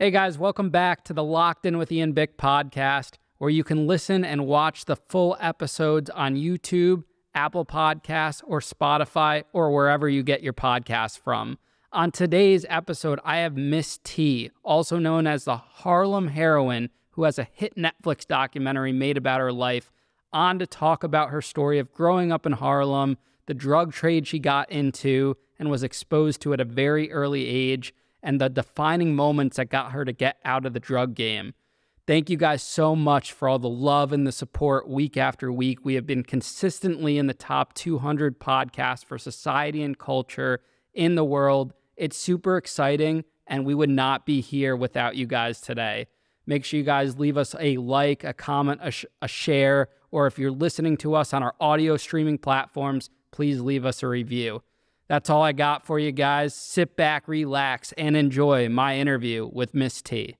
Hey guys, welcome back to the Locked In with Ian Bick podcast, where you can listen and watch the full episodes on YouTube, Apple Podcasts, or Spotify, or wherever you get your podcasts from. On today's episode, I have Miss T, also known as the Harlem Heroine, who has a hit Netflix documentary made about her life, on to talk about her story of growing up in Harlem, the drug trade she got into and was exposed to at a very early age, and the defining moments that got her to get out of the drug game. Thank you guys so much for all the love and the support week after week. We have been consistently in the top 200 podcasts for society and culture in the world. It's super exciting, and we would not be here without you guys today. Make sure you guys leave us a like, a comment, a share, or if you're listening to us on our audio streaming platforms, please leave us a review. That's all I got for you guys. Sit back, relax, and enjoy my interview with Miss T.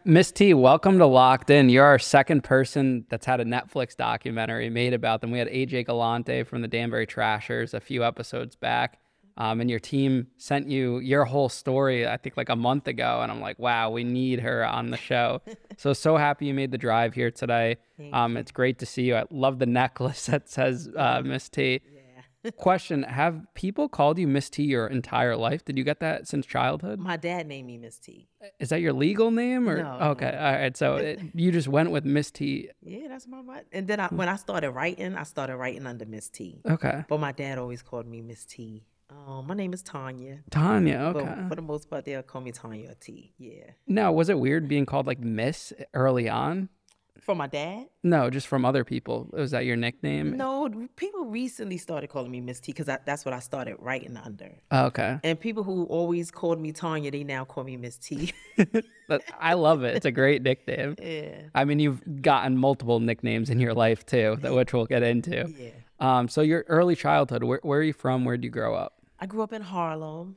Miss T, welcome to Locked In. You're our second person that's had a Netflix documentary made about them. We had AJ Galante from the Danbury Trashers a few episodes back. And your team sent you your whole story, I think like a month ago. And I'm like, wow, we need her on the show. So happy you made the drive here today. It's great to see you. I love the necklace that says Miss T. Yeah. Question, have people called you Miss T your entire life? Did you get that since childhood? My dad named me Miss T. Is that your legal name? Or? No. Okay, all right. So you just went with Miss T. Yeah, that's my mom. And then when I started writing under Miss T. Okay. But my dad always called me Miss T. My name is Tanya. Tanya, okay. But for the most part, they'll call me Tanya or T. Yeah. Now, was it weird being called like Miss early on? From my dad? No, just from other people. Was that your nickname? No, people recently started calling me Miss T because that's what I started writing under. Okay. And people who always called me Tanya, they now call me Miss T. I love it. It's a great nickname. Yeah. I mean, you've gotten multiple nicknames in your life too, which we'll get into. Yeah. So your early childhood, where are you from? Where did you grow up? I grew up in Harlem.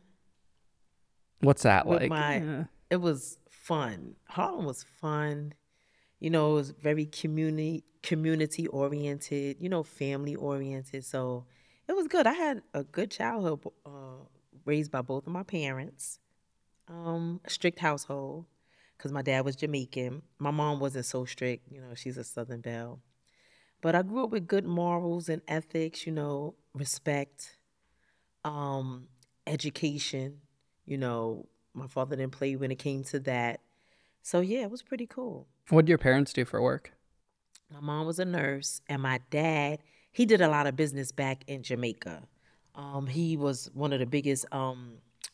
What's that With like? It was fun. Harlem was fun. You know, it was very community oriented, family oriented. So it was good. I had a good childhood, raised by both of my parents. A strict household because my dad was Jamaican. My mom wasn't so strict. She's a Southern belle. But I grew up with good morals and ethics, respect, education. My father didn't play when it came to that. So, yeah, it was pretty cool. What did your parents do for work? My mom was a nurse, and my dad, he did a lot of business back in Jamaica. He was one of the biggest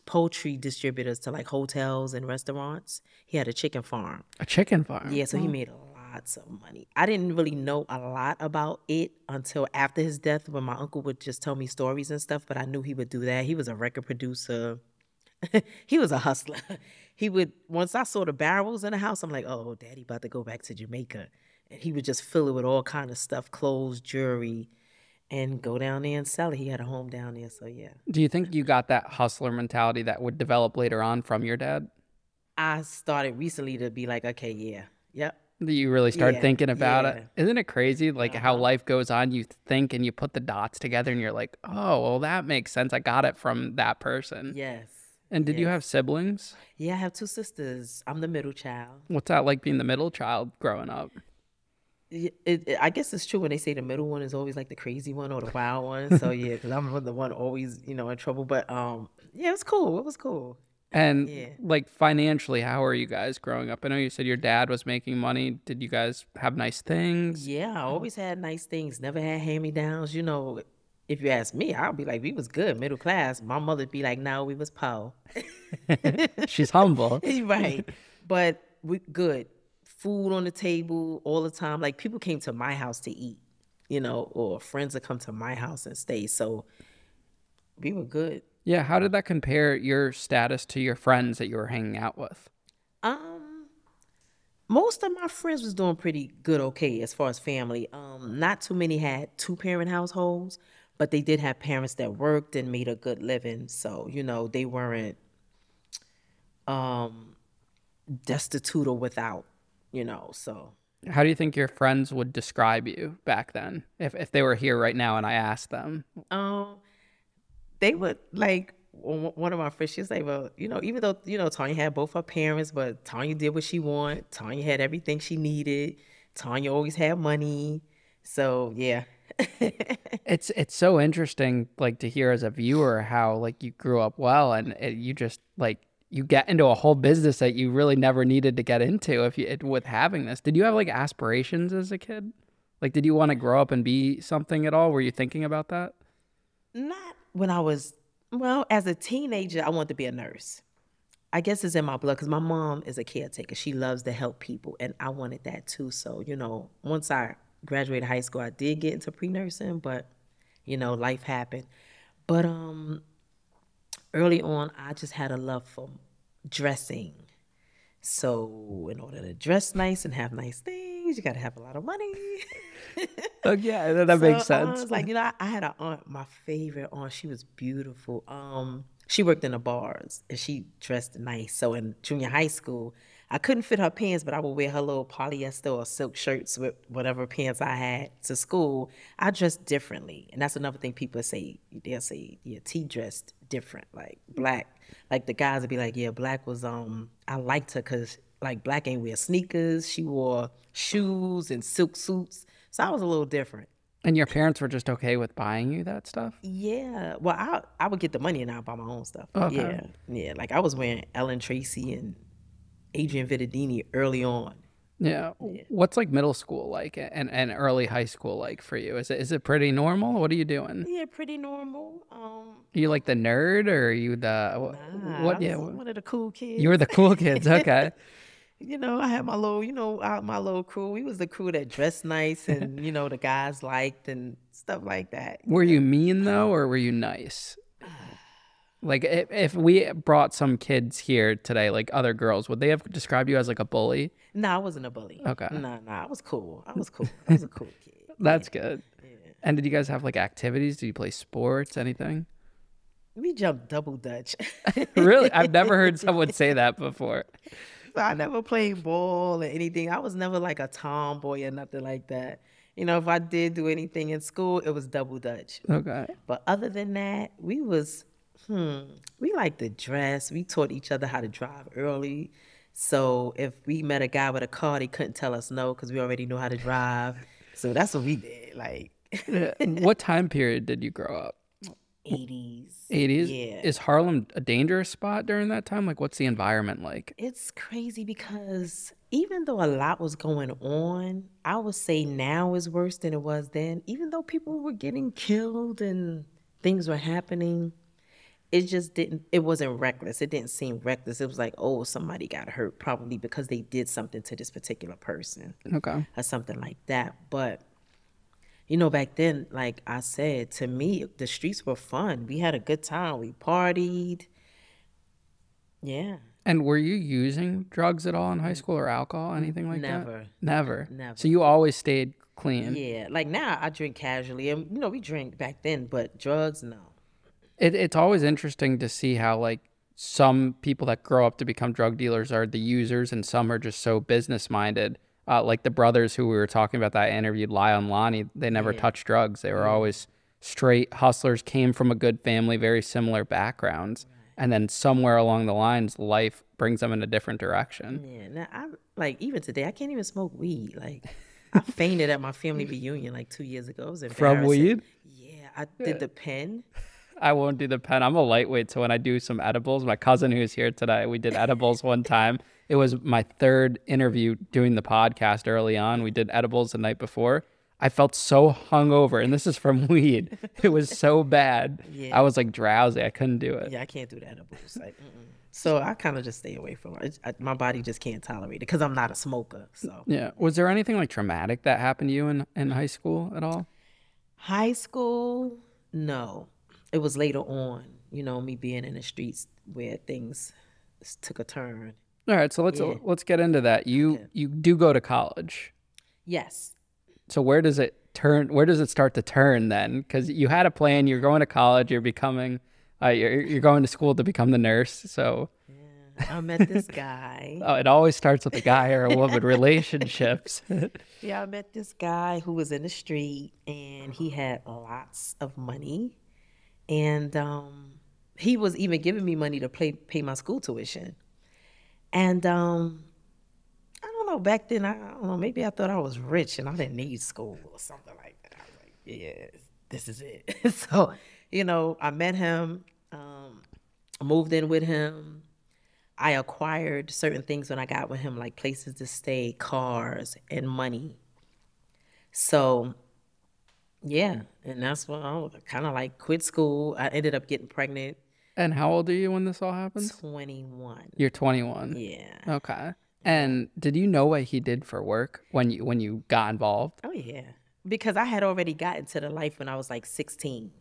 poultry distributors to like hotels and restaurants. He had a chicken farm. A chicken farm? Yeah, so he made lots of money. I didn't really know a lot about it until after his death when my uncle would just tell me stories and stuff, but I knew he would do that. He was a record producer. He was a hustler. Once I saw the barrels in the house, I'm like, oh, Daddy about to go back to Jamaica. And he would just fill it with all kind of stuff, clothes, jewelry, and go down there and sell it. He had a home down there, so yeah. Do you think you got that hustler mentality that would develop later on from your dad? I started recently to be like, okay, yeah, yep. You really started thinking about it? Yeah. Isn't it crazy, like how life goes on, you think and you put the dots together and you're like, oh, well, that makes sense. I got it from that person. Yes. And did you have siblings? Yeah, I have two sisters. I'm the middle child. What's that like being the middle child growing up? I guess it's true when they say the middle one is always like the crazy one or the wild one. So yeah, because I'm the one always, in trouble. But yeah, it was cool. It was cool. And like financially, how are you guys growing up? I know you said your dad was making money. Did you guys have nice things? Yeah, I always had nice things. Never had hand-me-downs. If you ask me, I'll be like, we was good, middle class. My mother'd be like, no, we was poor. She's humble. Right. But we good. Food on the table all the time. Like people came to my house to eat, or friends would come to my house and stay. So we were good. Yeah. How did that compare your status to your friends that you were hanging out with? Most of my friends was doing pretty good, okay, as far as family. Not too many had two-parent households, but they did have parents that worked and made a good living. So, they weren't destitute or without, so. How do you think your friends would describe you back then if they were here right now and I asked them? they would like one of my friends. She was like, "Well, even though Tanya had both her parents, but Tanya did what she wanted. Tanya had everything she needed. Tanya always had money. So yeah." It's so interesting, like, to hear as a viewer how like you grew up well, and you just like you get into a whole business that you really never needed to get into with having this. Did you have like aspirations as a kid? Like, did you want to grow up and be something at all? Were you thinking about that? Not when I was, well, as a teenager, I wanted to be a nurse. I guess it's in my blood because my mom is a caretaker. She loves to help people, and I wanted that too. So, once I graduated high school, I did get into pre-nursing, but, life happened. But early on, I just had a love for dressing. So in order to dress nice and have nice things, you got to have a lot of money. Oh, yeah, that makes sense. I was like, I had an aunt, my favorite aunt. She was beautiful. She worked in the bars and she dressed nice. So in junior high school, I couldn't fit her pants, but I would wear her little polyester or silk shirts with whatever pants I had to school. I dressed differently. And that's another thing people say. They'll say, yeah, T dressed different, like black. Like the guys would be like, yeah, black was, I liked her because like black ain't wear sneakers. She wore shoes and silk suits. So I was a little different. And your parents were just okay with buying you that stuff? Yeah. Well, I would get the money and I'd buy my own stuff. Okay. Yeah. Yeah. Like I was wearing Ellen Tracy and Adrian Vittadini early on. Yeah. What's like middle school like and early high school like for you? Is it pretty normal? What are you doing? Yeah, pretty normal. Are you like the nerd, or are you the what? I was one of the cool kids. You were the cool kids. Okay. I had my little, my little crew. We was the crew that dressed nice and, the guys liked and stuff like that. Were you mean though, or were you nice? Like if we brought some kids here today, like other girls, would they have described you as like a bully? No, I wasn't a bully. Okay. No, I was cool. I was a cool kid. That's good. Yeah. And did you guys have like activities? Did you play sports, anything? We jumped double dutch. Really? I've never heard someone say that before. So I never played ball or anything. I was never like a tomboy or nothing like that. If I did do anything in school, it was double dutch. Okay. But other than that, we liked to dress. We taught each other how to drive early. So if we met a guy with a car, they couldn't tell us no because we already knew how to drive. So that's what we did. Like, what time period did you grow up? 80s. 80s? Yeah. Is Harlem a dangerous spot during that time? Like, what's the environment like? It's crazy because even though a lot was going on, I would say now is worse than it was then. Even though people were getting killed and things were happening, it wasn't reckless. It didn't seem reckless. It was like, oh, somebody got hurt probably because they did something to this particular person. Okay. Or something like that. But, back then, like I said, to me, the streets were fun. We had a good time. We partied. Yeah. And were you using drugs at all in high school or alcohol, anything like Never. that? Never. Never. So you always stayed clean? Yeah. Like now I drink casually. And, we drink back then, but drugs, no. It's always interesting to see how like some people that grow up to become drug dealers are the users and some are just so business minded. Like the brothers who we were talking about that I interviewed, Lyle and Lonnie, they never touched drugs. They were always straight hustlers, came from a good family, very similar backgrounds. Right. And then somewhere along the lines, life brings them in a different direction. Yeah. Now, even today, I can't even smoke weed. Like, I fainted at my family reunion like 2 years ago. It was embarrassing. From weed? Yeah. I did the pen. I won't do the pen. I'm a lightweight, so when I do some edibles, my cousin who's here today, we did edibles one time. It was my third interview doing the podcast early on. We did edibles the night before. I felt so hungover, and this is from weed. It was so bad. Yeah. I was like drowsy. I couldn't do it. Yeah, I can't do the edibles. Like, so I kind of just stay away from it. My body just can't tolerate it because I'm not a smoker. So yeah. Was there anything like traumatic that happened to you in high school at all? High school, no. It was later on, me being in the streets where things took a turn. All right, so let's get into that. You do go to college. Yes. So where does it turn? Where does it start to turn then? Because you had a plan. You're going to college. You're becoming. You're going to school to become the nurse. So. Yeah, I met this guy. Oh, it always starts with a guy or a woman. Relationships. Yeah, I met this guy who was in the street and he had lots of money. And he was even giving me money to pay my school tuition. And I don't know, back then, I don't know, maybe I thought I was rich and I didn't need school or something like that. I was like, yeah, this is it. So, I met him, moved in with him. I acquired certain things when I got with him, like places to stay, cars, and money. So, yeah, and that's when I kind of like quit school. I ended up getting pregnant. And how old are you when this all happens? 21. You're 21. Yeah. Okay. And did you know what he did for work when you got involved? Oh, yeah. Because I had already gotten to the life when I was like 16.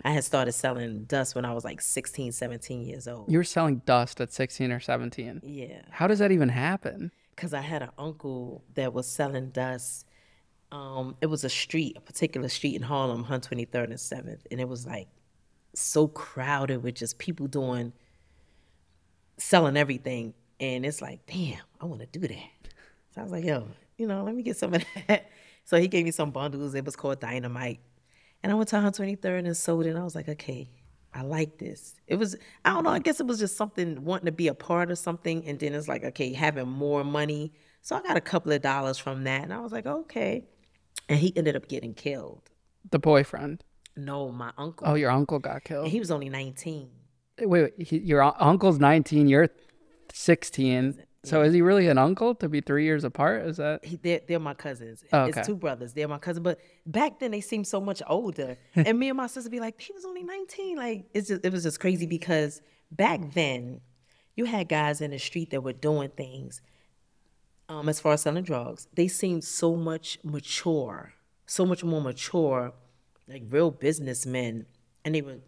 I had started selling dust when I was like 16, 17 years old. You were selling dust at 16 or 17? Yeah. How does that even happen? Because I had an uncle that was selling dust. It was a particular street in Harlem, 123rd and 7th. And it was like so crowded with just people selling everything. And it's like, damn, I want to do that. So I was like, yo, let me get some of that. So he gave me some bundles. It was called Dynamite. And I went to 123rd and sold it. And I was like, okay, I like this. It was, I don't know, I guess it was just something, wanting to be a part of something. And then it's like, okay, having more money. So I got a couple of dollars from that. And I was like, okay. And he ended up getting killed. The boyfriend? No, my uncle. Oh, your uncle got killed. And he was only 19. Wait, your uncle's 19, you're 16. So is he really an uncle to be 3 years apart? Is that? They're my cousins. Oh, okay. It's two brothers. They're my cousins. But back then they seemed so much older. And me and my sister be like, he was only 19. Like, it was just crazy because back then you had guys in the street that were doing things as far as selling drugs. They seemed so much mature, so much more mature, like real businessmen. And they were,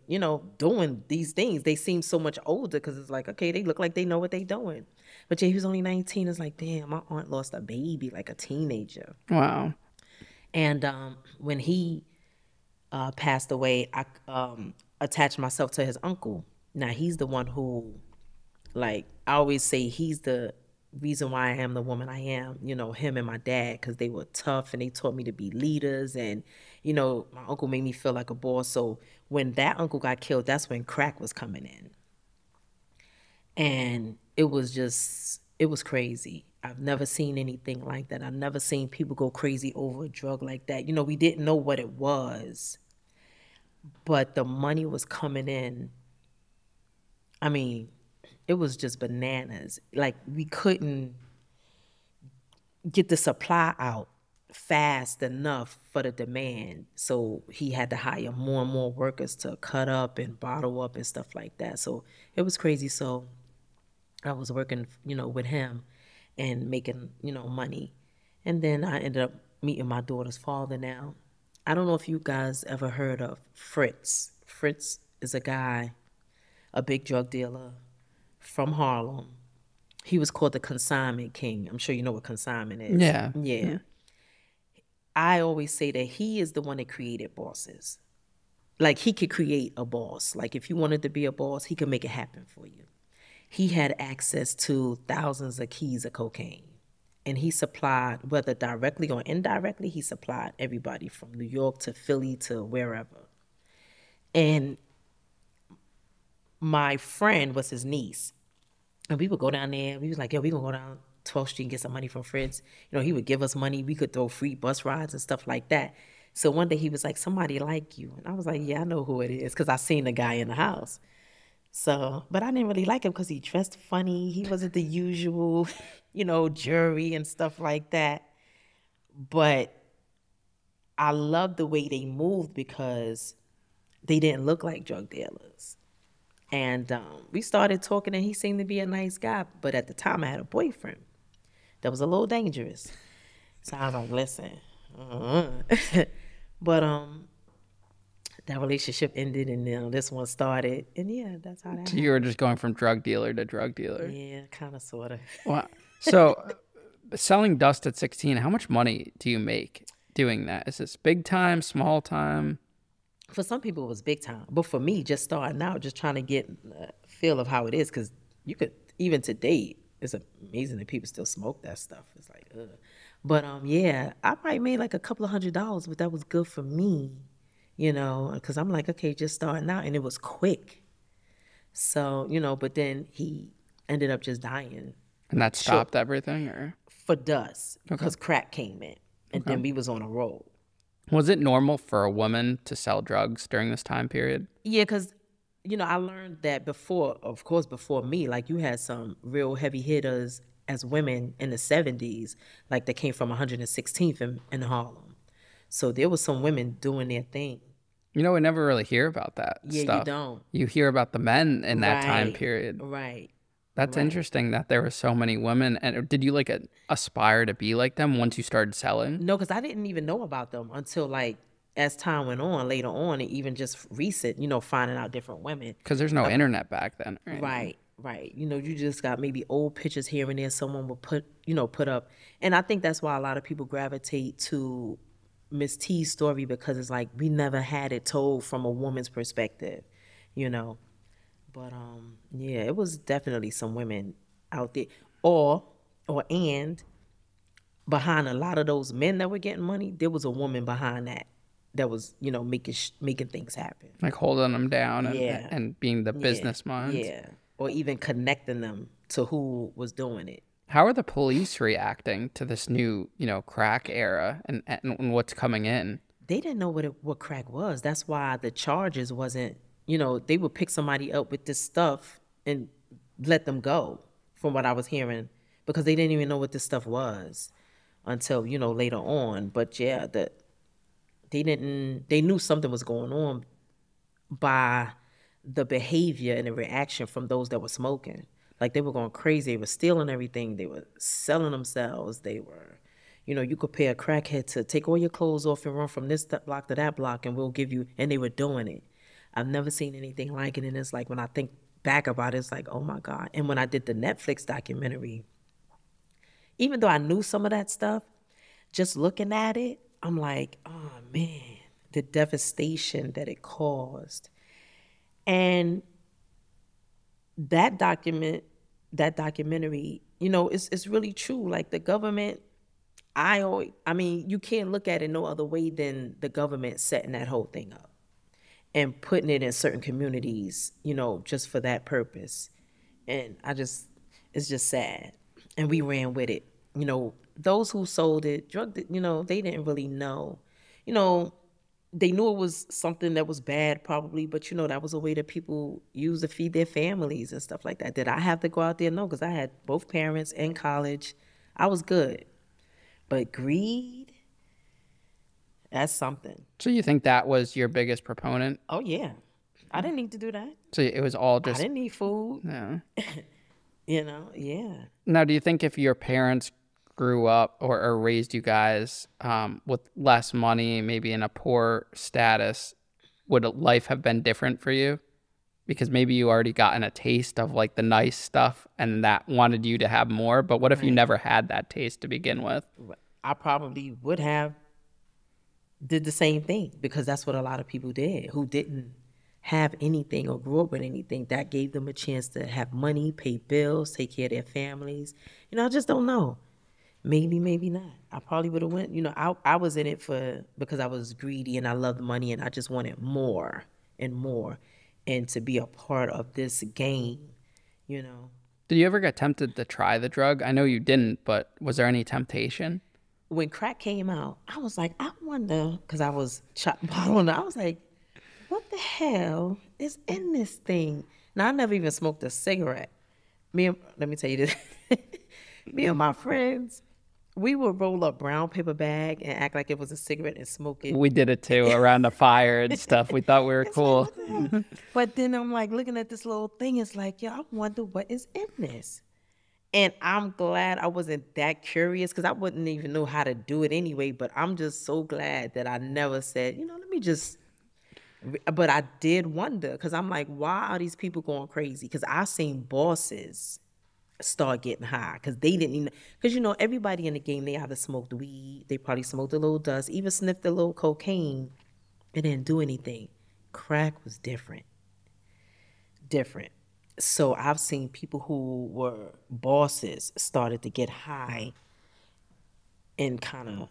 doing these things. They seemed so much older because it's like, okay, they look like they know what they're doing. But yeah, he was only 19. It's like, damn, my aunt lost a baby, like a teenager. Wow. And when he passed away, I attached myself to his uncle. Now, he's the one who, like, I always say he's the reason why I am the woman I am, him and my dad, because they were tough and they taught me to be leaders. And, my uncle made me feel like a boss. So when that uncle got killed, that's when crack was coming in. And it was crazy. I've never seen anything like that. I've never seen people go crazy over a drug like that. We didn't know what it was, but the money was coming in. I mean, it was just bananas. Like, we couldn't get the supply out fast enough for the demand. So he had to hire more and more workers to cut up and bottle up and stuff like that. So it was crazy. So I was working, with him and making, money. And then I ended up meeting my daughter's father now. I don't know if you guys ever heard of Fritz. Fritz is a guy, a big drug dealer from Harlem. He was called the Consignment King. I'm sure you know what consignment is. Yeah. I always say that he is the one that created bosses. Like, he could create a boss. Like, if you wanted to be a boss, he could make it happen for you. He had access to thousands of keys of cocaine. And he supplied, whether directly or indirectly, he supplied everybody from New York to Philly to wherever. And my friend was his niece. And we would go down there. We was like, yo, we gonna go down 12th Street and get some money from Fritz. He would give us money. We could throw free bus rides and stuff like that. So one day he was like, somebody like you. And I was like, yeah, I know who it is, because I seen the guy in the house. So, but I didn't really like him because he dressed funny. He wasn't the usual, jury and stuff like that. But I loved the way they moved because they didn't look like drug dealers. And we started talking, and he seemed to be a nice guy. But at the time, I had a boyfriend that was a little dangerous. So I was like, listen. But that relationship ended, and this one started. And yeah, that's how that happened. You were just going from drug dealer to drug dealer. Yeah, kind of, sort of. Wow. So selling dust at 16, how much money do you make doing that? Is this big time, small time? For some people, it was big time. But for me, just starting out, just trying to get a feel of how it is, because you could, even today, it's amazing that people still smoke that stuff. It's like, ugh. But yeah, I probably made like a couple of $100, but that was good for me. because I'm like, okay, just starting out. And it was quick. So, but then he ended up just dying. And that Sure. stopped everything, or? For dust, because crack came in. And then we was on a roll. Was it normal for a woman to sell drugs during this time period? Yeah, because, I learned that before, of course, before me, like you had some real heavy hitters as women in the 70s, like they came from 116th in Harlem. So there was some women doing their thing. We never really hear about that Yeah, stuff. you don't. You hear about the men in that time Right, period. right. That's interesting that there were so many women. And did you aspire to be like them once you started selling? No, because I didn't even know about them until as time went on, later on, and even just recent, finding out different women. Because there's no internet back then. Right, right. You just got maybe old pictures here and there someone will put up. And I think that's why a lot of people gravitate to Miss T's story, because it's like we never had it told from a woman's perspective, you know. But yeah, it was definitely some women out there, and behind a lot of those men that were getting money, there was a woman behind that was making things happen. Like holding them down Yeah. and being the business minds. Yeah, or even connecting them to who was doing it. How are the police reacting to this new, crack era and what's coming in? They didn't know what crack was. That's why the charges wasn't, they would pick somebody up with this stuff and let them go, from what I was hearing, because they didn't even know what this stuff was until, later on. But yeah, they knew something was going on by the behavior and the reaction from those that were smoking. Like, they were going crazy. They were stealing everything. They were selling themselves. They were, you could pay a crackhead to take all your clothes off and run from this block to that block, and we'll give you, and they were doing it. I've never seen anything like it. And it's like, when I think back about it, it's like, oh my God. And when I did the Netflix documentary, even though I knew some of that stuff, just looking at it, I'm like, oh man, the devastation that it caused. And that documentary, it's really true. Like, the government, I mean, you can't look at it no other way than the government setting that whole thing up and putting it in certain communities, just for that purpose. And it's just sad. And we ran with it. Those who sold it, drugged it, they didn't really know. They knew it was something that was bad probably, but that was a way that people use to feed their families and stuff like that. Did I have to go out there? No, because I had both parents in college. I was good. But greed, that's something. So you think that was your biggest proponent? Oh, yeah. I didn't need to do that. So it was all just... I didn't need food. No. Yeah. Now, do you think if your parents grew up or raised you guys with less money, maybe in a poor status, would life have been different for you? Because maybe you already gotten a taste of like the nice stuff and that wanted you to have more. But what if you never had that taste to begin with? I probably would have did the same thing, because that's what a lot of people did who didn't have anything or grew up with anything. That gave them a chance to have money, pay bills, take care of their families. I just don't know. Maybe, maybe not. I probably would have went, I was in it because I was greedy and I loved money and I just wanted more and more, and to be a part of this game, Did you ever get tempted to try the drug? I know you didn't, but was there any temptation? When crack came out, I was like, I wonder, because I was chopped bottle, I was like, what the hell is in this thing? Now, I never even smoked a cigarette. Let me tell you this. Me and my friends, we would roll up brown paper bag and act like it was a cigarette and smoke it. We did it too, around the fire and stuff. We thought we were cool. Like, but then I'm like looking at this little thing. It's like, I wonder what is in this. And I'm glad I wasn't that curious, because I wouldn't even know how to do it anyway. But I'm just so glad that I never said, let me just. But I did wonder, because I'm like, why are these people going crazy? Because I've seen bosses start getting high, because they didn't even, because everybody in the game, they either smoked weed, they probably smoked a little dust, even sniffed a little cocaine. It didn't do anything. Crack was different. So I've seen people who were bosses started to get high and kind of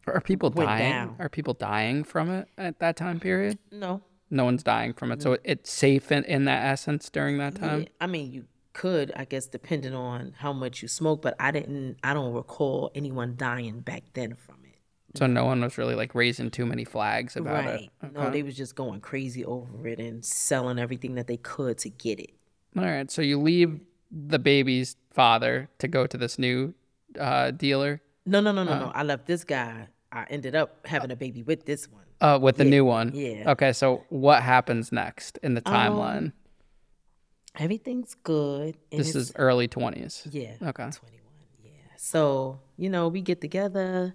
Are people went dying? down. Are people dying from it at that time period? No. No one's dying from it. So it's safe in that essence during that time? Yeah. I mean, you could, I guess, depending on how much you smoke, but I don't recall anyone dying back then from it. So no one was really like raising too many flags about it. Right. Okay. No, they was just going crazy over it and selling everything that they could to get it. All right. So you leave the baby's father to go to this new dealer? No. I left this guy. I ended up having a baby with this one. With the new one? Yeah. Okay. So what happens next in the timeline? Everything's good. And This is early 20s? Yeah. Okay. 21. Yeah. So, we get together.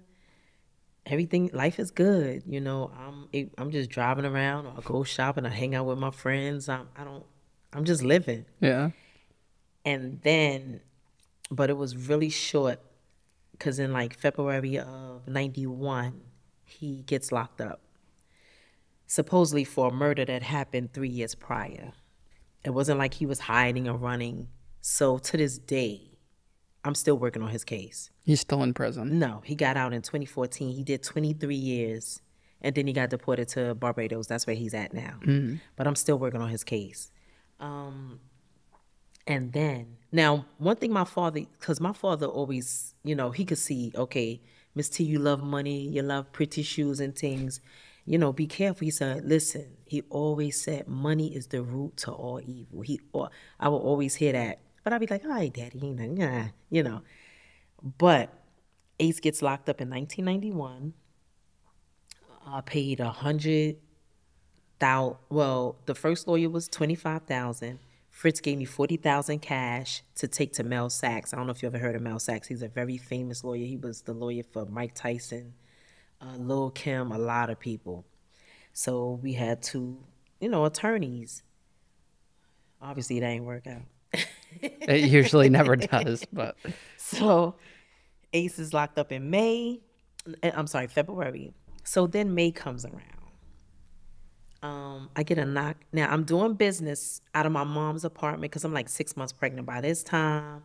Everything, life is good. I'm just driving around, or I go shopping, I hang out with my friends. I'm just living. Yeah. And then, but it was really short, because in like February of 91, he gets locked up, supposedly for a murder that happened 3 years prior. It wasn't like he was hiding or running. So to this day, I'm still working on his case. He's still in prison? No, he got out in 2014. He did 23 years, and then he got deported to Barbados. That's where he's at now. Mm-hmm. But I'm still working on his case. And then, now, one thing because my father always, he could see, okay, Miss T, you love money, you love pretty shoes and things. Be careful. He said, listen, he always said money is the root to all evil. I will always hear that. But I'd be like, all right, Daddy, nah. But Ace gets locked up in 1991. I paid $100,000. Well, the first lawyer was $25,000. Fritz gave me $40,000 cash to take to Mel Sachs. I don't know if you ever heard of Mel Sachs. He's a very famous lawyer. He was the lawyer for Mike Tyson, Lil' Kim, a lot of people. So we had two, attorneys. Obviously, that ain't work out. It usually never does, but. So Ace is locked up in February. So then May comes around. I get a knock. Now, I'm doing business out of my mom's apartment because I'm like 6 months pregnant by this time.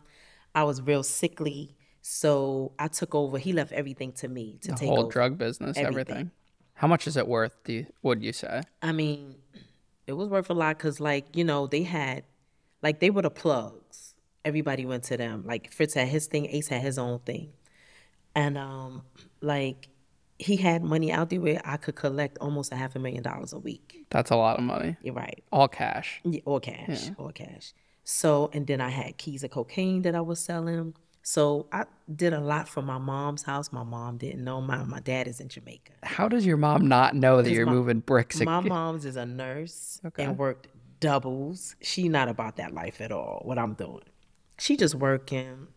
I was real sickly. So I took over. He left everything to me to take over. The whole drug business, everything. How much is it worth, would you say? I mean, it was worth a lot because, they had, they were the plugs. Everybody went to them. Like, Fritz had his thing. Ace had his own thing. And, he had money out there where I could collect almost $500,000 a week. That's a lot of money. You're right. All cash. Yeah, all cash. So, and then I had keys of cocaine that I was selling. So I did a lot from my mom's house. My mom didn't know. My dad is in Jamaica. How does your mom not know that you're moving bricks? My mom's is a nurse and worked doubles. She not about that life at all, what I'm doing. She just working.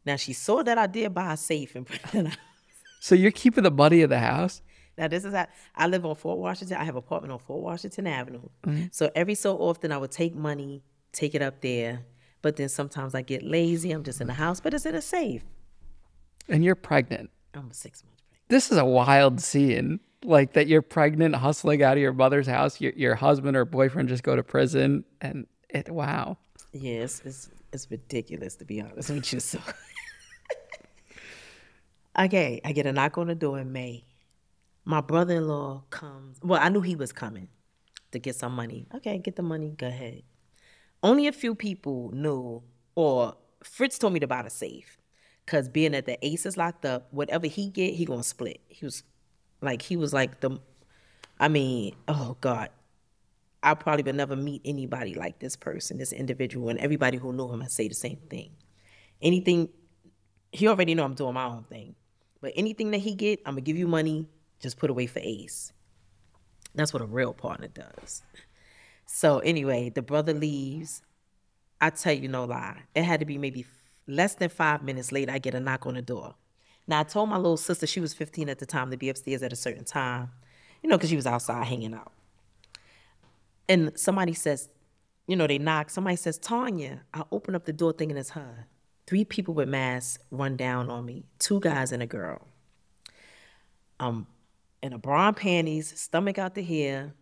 Now, she saw that I did buy a safe and put it out. So you're keeping the money in the house? Now, this is how I live on Fort Washington. I have an apartment on Fort Washington Avenue. Mm-hmm. So every so often I would take money, take it up there. But then sometimes I get lazy. I'm just in the house, but it's in a safe. And you're pregnant. I'm 6 months pregnant. This is a wild scene. Like that you're pregnant, hustling out of your mother's house. Your husband or boyfriend just go to prison. And wow. Yes, it's ridiculous, to be honest with you. So. Okay, I get a knock on the door in May. My brother-in-law comes. Well, I knew he was coming to get some money. Okay, get the money, go ahead. Only a few people knew, or Fritz told me to buy the safe. Because being that the Ace is locked up, whatever he get, he gonna split. He was like oh God. I probably would never meet anybody like this person, this individual, and everybody who knew him, I say the same thing. Anything, he already know I'm doing my own thing. But anything that he get, I'm going to give you money, just put away for Ace. That's what a real partner does. So anyway, the brother leaves. I tell you no lie. It had to be maybe less than 5 minutes later, I get a knock on the door. Now, I told my little sister, she was 15 at the time, to be upstairs at a certain time, because she was outside hanging out. And somebody says, they knock. Somebody says, Tanya. I open up the door thinking it's her. 3 people with masks run down on me. 2 guys and a girl. In a bra and panties, stomach out to here.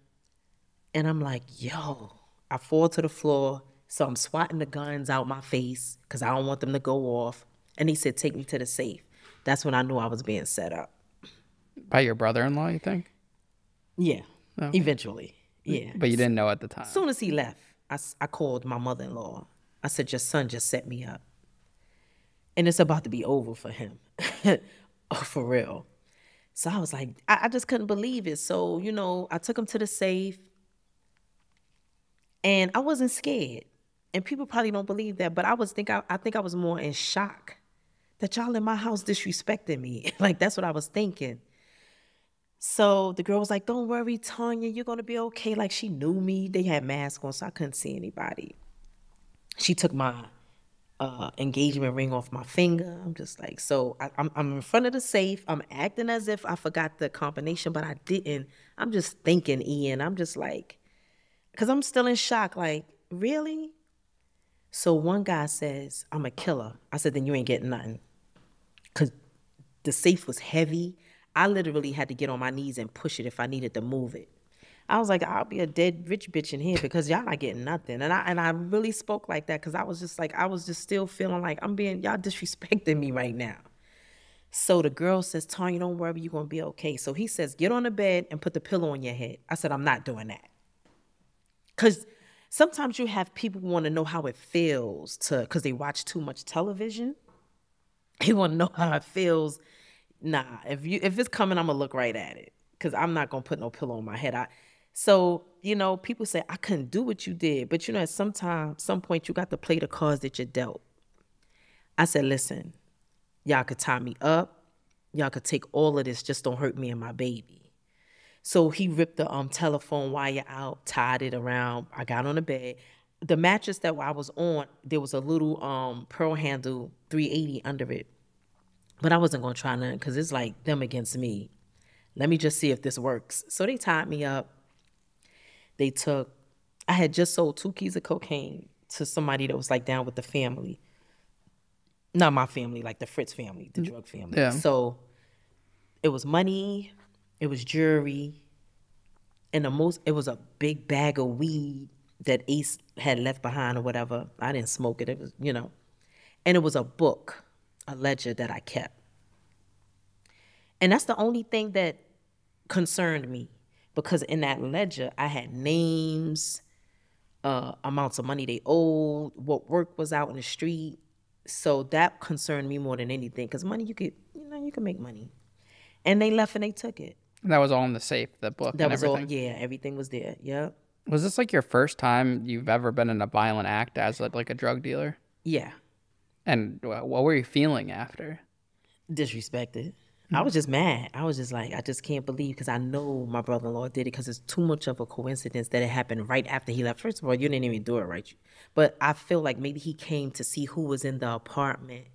And I'm like, yo. I fall to the floor. So I'm swatting the guns out my face because I don't want them to go off. And he said, take me to the safe. That's when I knew I was being set up. By your brother-in-law, you think? Yeah, Okay. eventually. Yeah. But you didn't know at the time. As soon as he left, I called my mother-in-law. I said, your son just set me up. And it's about to be over for him. Oh, for real. So I was like, I just couldn't believe it. So, you know, I took him to the safe. And I wasn't scared. And people probably don't believe that. But I think I was more in shock that y'all in my house disrespecting me. Like, that's what I was thinking. So the girl was like, don't worry, Tanya, you're going to be okay. Like, she knew me. They had masks on, so I couldn't see anybody. She took my engagement ring off my finger. I'm just like, so I'm in front of the safe. I'm acting as if I forgot the combination, but I didn't. I'm just thinking, Ian. I'm just like, because I'm still in shock. Like, really? So one guy says, I'm a killer. I said, then you ain't getting nothing. Because the safe was heavy. I literally had to get on my knees and push it if I needed to move it. I was like, I'll be a dead rich bitch in here because y'all not getting nothing. And I really spoke like that because I was just still feeling like y'all disrespecting me right now. So the girl says, Tanya, don't worry, you're going to be okay. So he says, get on the bed and put the pillow on your head. I said, I'm not doing that. Because sometimes you have people who want to know how it feels because they watch too much television. They want to know how it feels. Nah, if it's coming, I'm going to look right at it because I'm not going to put no pillow on my head. So, you know, people say, I couldn't do what you did. But, you know, at some point, you got to play the cards that you're dealt. I said, listen, y'all could tie me up. Y'all could take all of this. Just don't hurt me and my baby. So he ripped the telephone wire out, tied it around. I got on the bed. The mattress that I was on, there was a little pearl handle 380 under it. But I wasn't going to try nothing because it's like them against me. Let me just see if this works. So they tied me up. I had just sold 2 keys of cocaine to somebody that was like down with the family. Not my family, like the Fritz family, the drug family. Yeah. So it was money, it was jewelry, and it was a big bag of weed that Ace had left behind or whatever. I didn't smoke it. It was, you know. And it was a book, a ledger that I kept. And that's the only thing that concerned me. Because in that ledger, I had names, amounts of money they owed, what work was out in the street. So that concerned me more than anything. Because money, you can make money. And they left and they took it. That was all in the safe, the book and everything? All, yeah, everything was there, yep. Was this like your first time you've ever been in a violent act as like a drug dealer? Yeah. And what were you feeling after? Disrespected. I was just mad. I was just like, I just can't believe because I know my brother-in-law did it because it's too much of a coincidence that it happened right after he left. First of all, you didn't even do it right. But I feel like maybe he came to see who was in the apartment.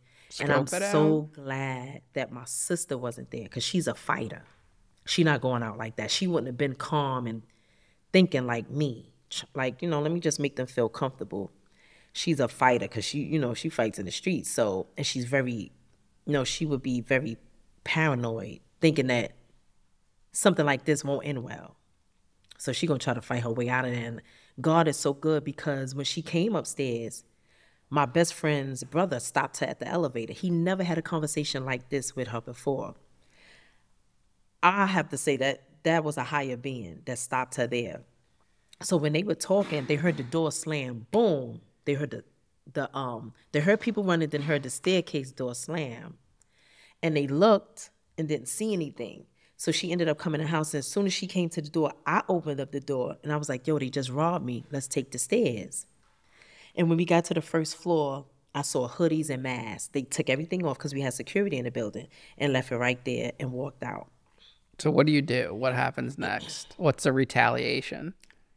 And I'm so glad that my sister wasn't there because she's a fighter. She's not going out like that. She wouldn't have been calm and thinking like me. Like, you know, let me just make them feel comfortable. She's a fighter because she fights in the streets. So, and she's very, she would be very paranoid, thinking that something like this won't end well. So she gonna try to fight her way out of it. And God is so good because when she came upstairs, my best friend's brother stopped her at the elevator. He never had a conversation like this with her before. I have to say that was a higher being that stopped her there. So when they were talking, they heard the door slam, boom. They heard they heard people running, then heard the staircase door slam. And they looked and didn't see anything. So she ended up coming in the house. And as soon as she came to the door, I opened up the door. And I was like, yo, they just robbed me. Let's take the stairs. And when we got to the first floor, I saw hoodies and masks. They took everything off because we had security in the building and left it right there and walked out. So what do you do? What happens next? What's the retaliation?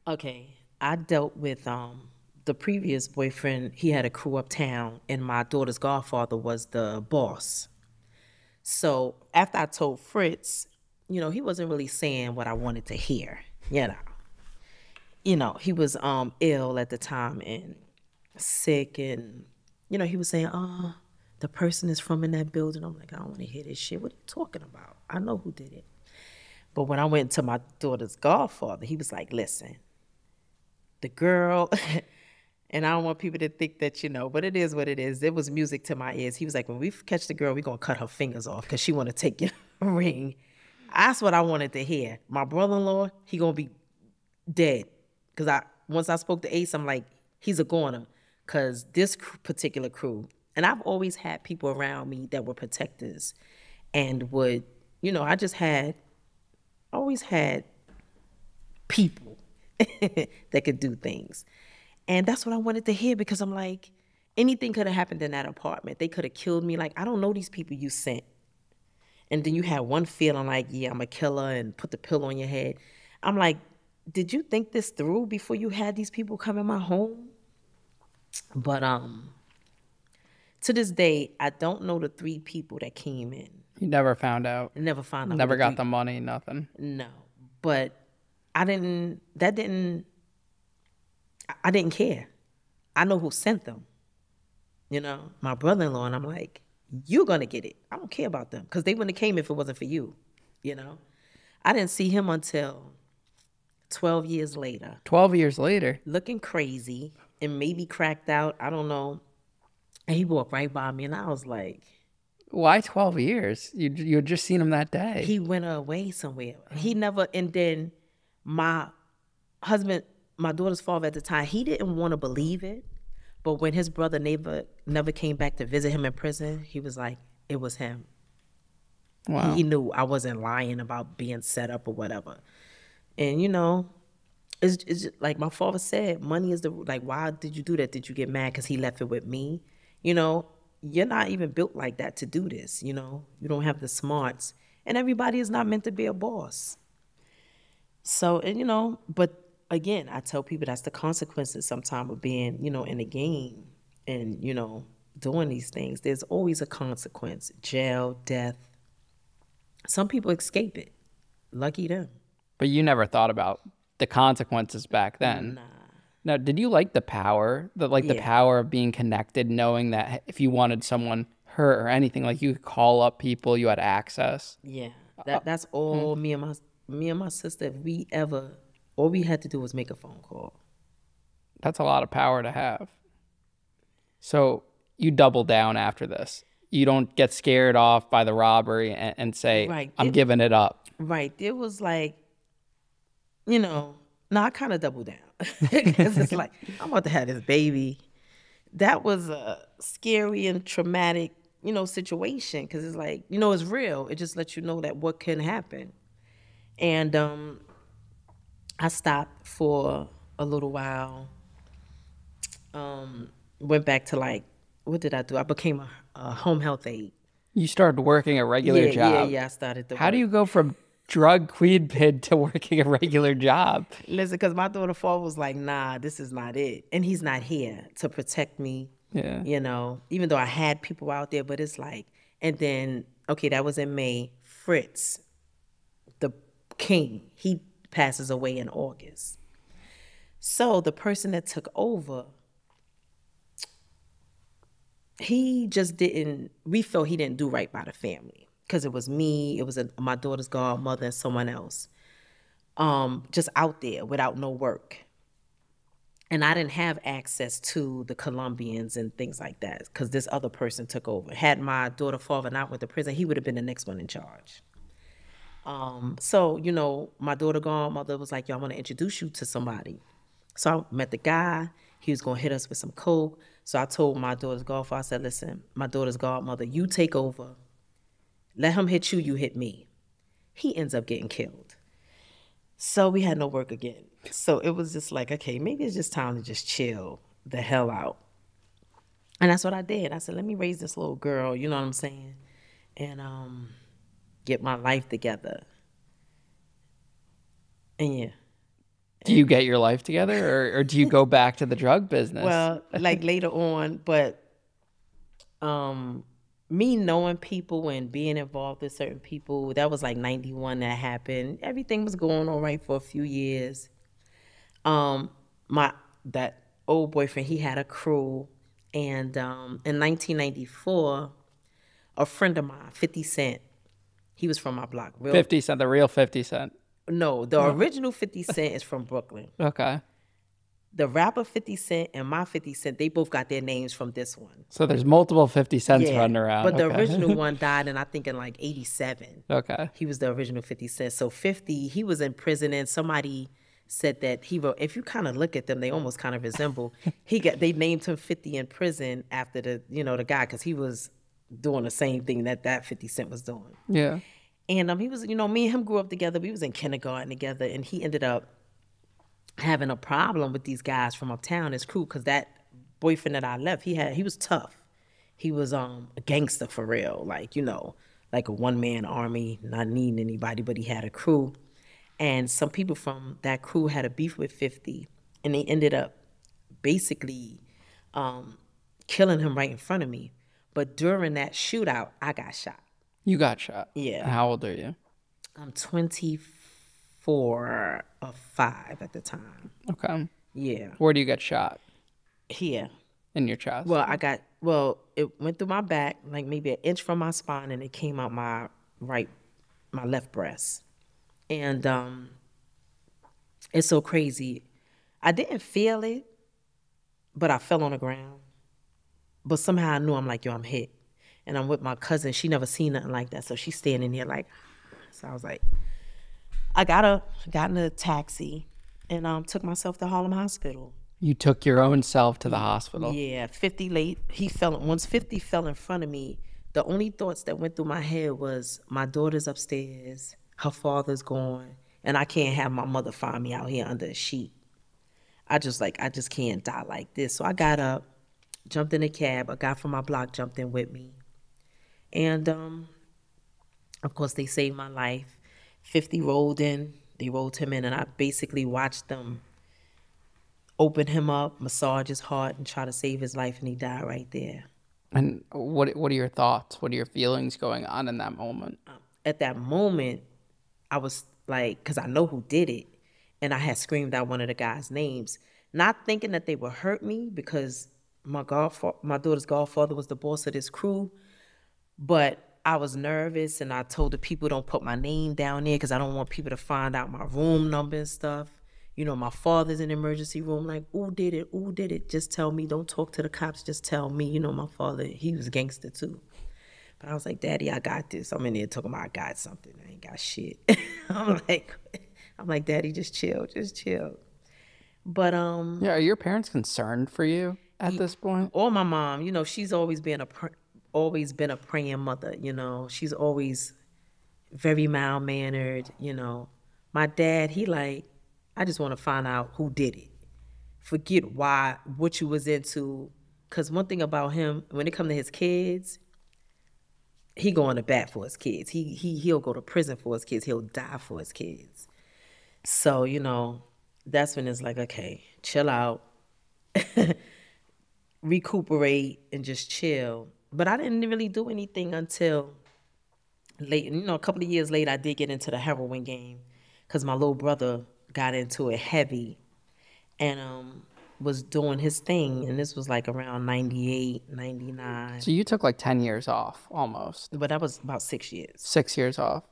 Okay. I dealt with the previous boyfriend. He had a crew uptown, and my daughter's godfather was the boss. So after I told Fritz, he wasn't really saying what I wanted to hear, he was ill at the time and sick, and, he was saying, the person is from in that building. I'm like, I don't want to hear this shit. What are you talking about? I know who did it. But when I went to my daughter's godfather, he was like, listen, the girl... And I don't want people to think that, but it is what it is. It was music to my ears. He was like, when we catch the girl, we're going to cut her fingers off because she want to take your ring. That's what I wanted to hear. My brother-in-law, he gonna be dead. Because once I spoke to Ace, I'm like, he's a goner. Because this particular crew, and I've always had people around me that were protectors and would, I always had people that could do things. And that's what I wanted to hear, because I'm like, anything could have happened in that apartment. They could have killed me. Like, I don't know these people you sent. And then you had one feeling like, yeah, I'm a killer, and put the pill on your head. I'm like, did you think this through before you had these people come in my home? But to this day, I don't know the 3 people that came in. You never found out? Never found out. Never got the money, nothing? No. But I didn't care. I know who sent them. My brother-in-law, and I'm like, you're going to get it. I don't care about them, because they wouldn't have came if it wasn't for you, I didn't see him until 12 years later. 12 years later? Looking crazy and maybe cracked out. I don't know. And he walked right by me, and I was like... Why 12 years? You had just seen him that day. He went away somewhere. He never... And then my husband, my daughter's father at the time, he didn't want to believe it. But when his brother never came back to visit him in prison, he was like, it was him. Wow. He knew I wasn't lying about being set up or whatever. And, it's just, like my father said, money is why did you do that? Did you get mad because he left it with me? You're not even built like that to do this, You don't have the smarts. And everybody is not meant to be a boss. So, and, but again, I tell people that's the consequences sometimes of being, in the game and, doing these things. There's always a consequence. Jail, death. Some people escape it. Lucky them. But you never thought about the consequences back then. Nah. Now, did you like the power? The power of being connected, knowing that if you wanted someone hurt or anything, like you could call up people, you had access? Yeah. That's all me and my sister, all we had to do was make a phone call. That's a lot of power to have. So you double down after this. You don't get scared off by the robbery and say, right. I'm giving it up. Right. It was like, I kind of doubled down. Because it's like, I'm about to have this baby. That was a scary and traumatic, situation. Because it's like, it's real. It just lets you know that what can happen. And I stopped for a little while. Went back to what did I do? I became a home health aide. You started working a regular job? Yeah, I started to How do you go from drug Queenpin to working a regular job? Listen, because my daughter father was like, nah, this is not it. And he's not here to protect me, even though I had people out there, but it's like, and then, okay, that was in May. Fritz, the king, he passes away in August. So the person that took over, we felt he didn't do right by the family. Because it was me, it was my daughter's godmother and someone else, just out there without no work. And I didn't have access to the Colombians and things like that because this other person took over. Had my daughter father not went to prison, he would have been the next one in charge. So, my daughter godmother was like, yo, I want to introduce you to somebody. So I met the guy. He was going to hit us with some coke. So I told my daughter's godfather, I said, listen, my daughter's godmother, you take over. Let him hit you, you hit me. He ends up getting killed. So we had no work again. So it was just like, okay, maybe it's just time to just chill the hell out. And that's what I did. I said, let me raise this little girl, you know what I'm saying? And get my life together. And yeah. Do you get your life together or do you go back to the drug business? Well, later on, but me knowing people and being involved with certain people, that was 91 that happened. Everything was going all right for a few years. That old boyfriend, he had a crew. And in 1994, a friend of mine, 50 Cent, he was from my block. 50 Cent, the real 50 Cent. No, the original 50 Cent is from Brooklyn. Okay. The rapper 50 Cent and my 50 Cent, they both got their names from this one. So there's multiple 50 Cents Yeah, running around. but the Okay. original one died in, I think, in like 87. Okay. He was the original 50 Cent. So 50, he was in prison, and somebody said that he wrote, if you kind of look at them, they almost kind of resemble. They named him 50 in prison after the guy, because he was doing the same thing that 50 Cent was doing. Yeah. And he was, me and him grew up together. We was in kindergarten together, and he ended up having a problem with these guys from uptown, his crew, because that boyfriend that I left, he was tough. He was a gangster for real, like a one-man army, not needing anybody, but he had a crew. And some people from that crew had a beef with 50, and they ended up basically killing him right in front of me. But during that shootout, I got shot. You got shot? Yeah. How old are you? I'm 24 or 5 at the time. Okay. Yeah. Where do you get shot? Here. In your chest? Well, it went through my back, like maybe an inch from my spine, and it came out my left breast. And it's so crazy. I didn't feel it, but I fell on the ground. But somehow I knew, I'm like, yo, I'm hit. And I'm with my cousin. She never seen nothing like that. So she's standing there like, so I was like, I got in a taxi and took myself to Harlem Hospital. You took your own self to the hospital? Yeah, 50 late. Once 50 fell in front of me, the only thoughts that went through my head was, my daughter's upstairs, her father's gone, and I can't have my mother find me out here under a sheet. I just can't die like this. So I got up, jumped in a cab. A guy from my block jumped in with me. And of course, they saved my life. 50 rolled in. They rolled him in, and I basically watched them open him up, massage his heart, and try to save his life, and he died right there. And what are your thoughts? What are your feelings going on in that moment? At that moment, I was like, because I know who did it, and I had screamed out one of the guys' names, not thinking that they would hurt me, because my daughter's godfather was the boss of this crew. But I was nervous, and I told the people, don't put my name down there, because I don't want people to find out my room number and stuff. My father's in the emergency room, like, who did it? Who did it? Just tell me. Don't talk to the cops. Just tell me. My father, he was a gangster too. But I was like, Daddy, I got this. I'm in there talking about I got something. I ain't got shit. I'm like, Daddy, just chill. But yeah, are your parents concerned for you at this point? Or my mom, she's always been a praying mother. She's always very mild mannered. My dad, he like, I just want to find out who did it. Forget what you was into. Because one thing about him, when it comes to his kids, he going to bat for his kids. He'll go to prison for his kids. He'll die for his kids. So, that's when it's like, okay, chill out, recuperate, and just chill. But I didn't really do anything until late. A couple of years later, I did get into the heroin game, because my little brother got into it heavy and was doing his thing. And this was like around 98, 99. So you took like 10 years off almost. But that was about 6 years. 6 years off.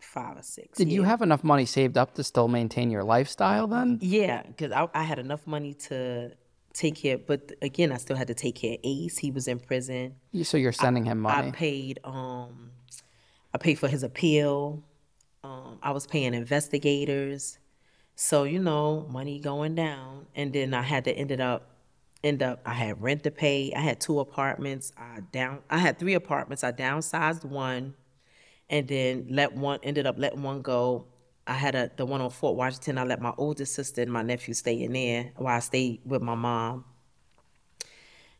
5 or 6. Did you have enough money saved up to still maintain your lifestyle then? Yeah, because I had enough money to take care. But again, I still had to take care of Ace. He was in prison. So you're sending him money. I paid for his appeal. I was paying investigators. So, money going down. And then I had to end up, I had rent to pay. I had 2 apartments. I had 3 apartments. I downsized one, and then ended up letting one go. I had the one on Fort Washington. I let my oldest sister and my nephew stay in there while I stayed with my mom.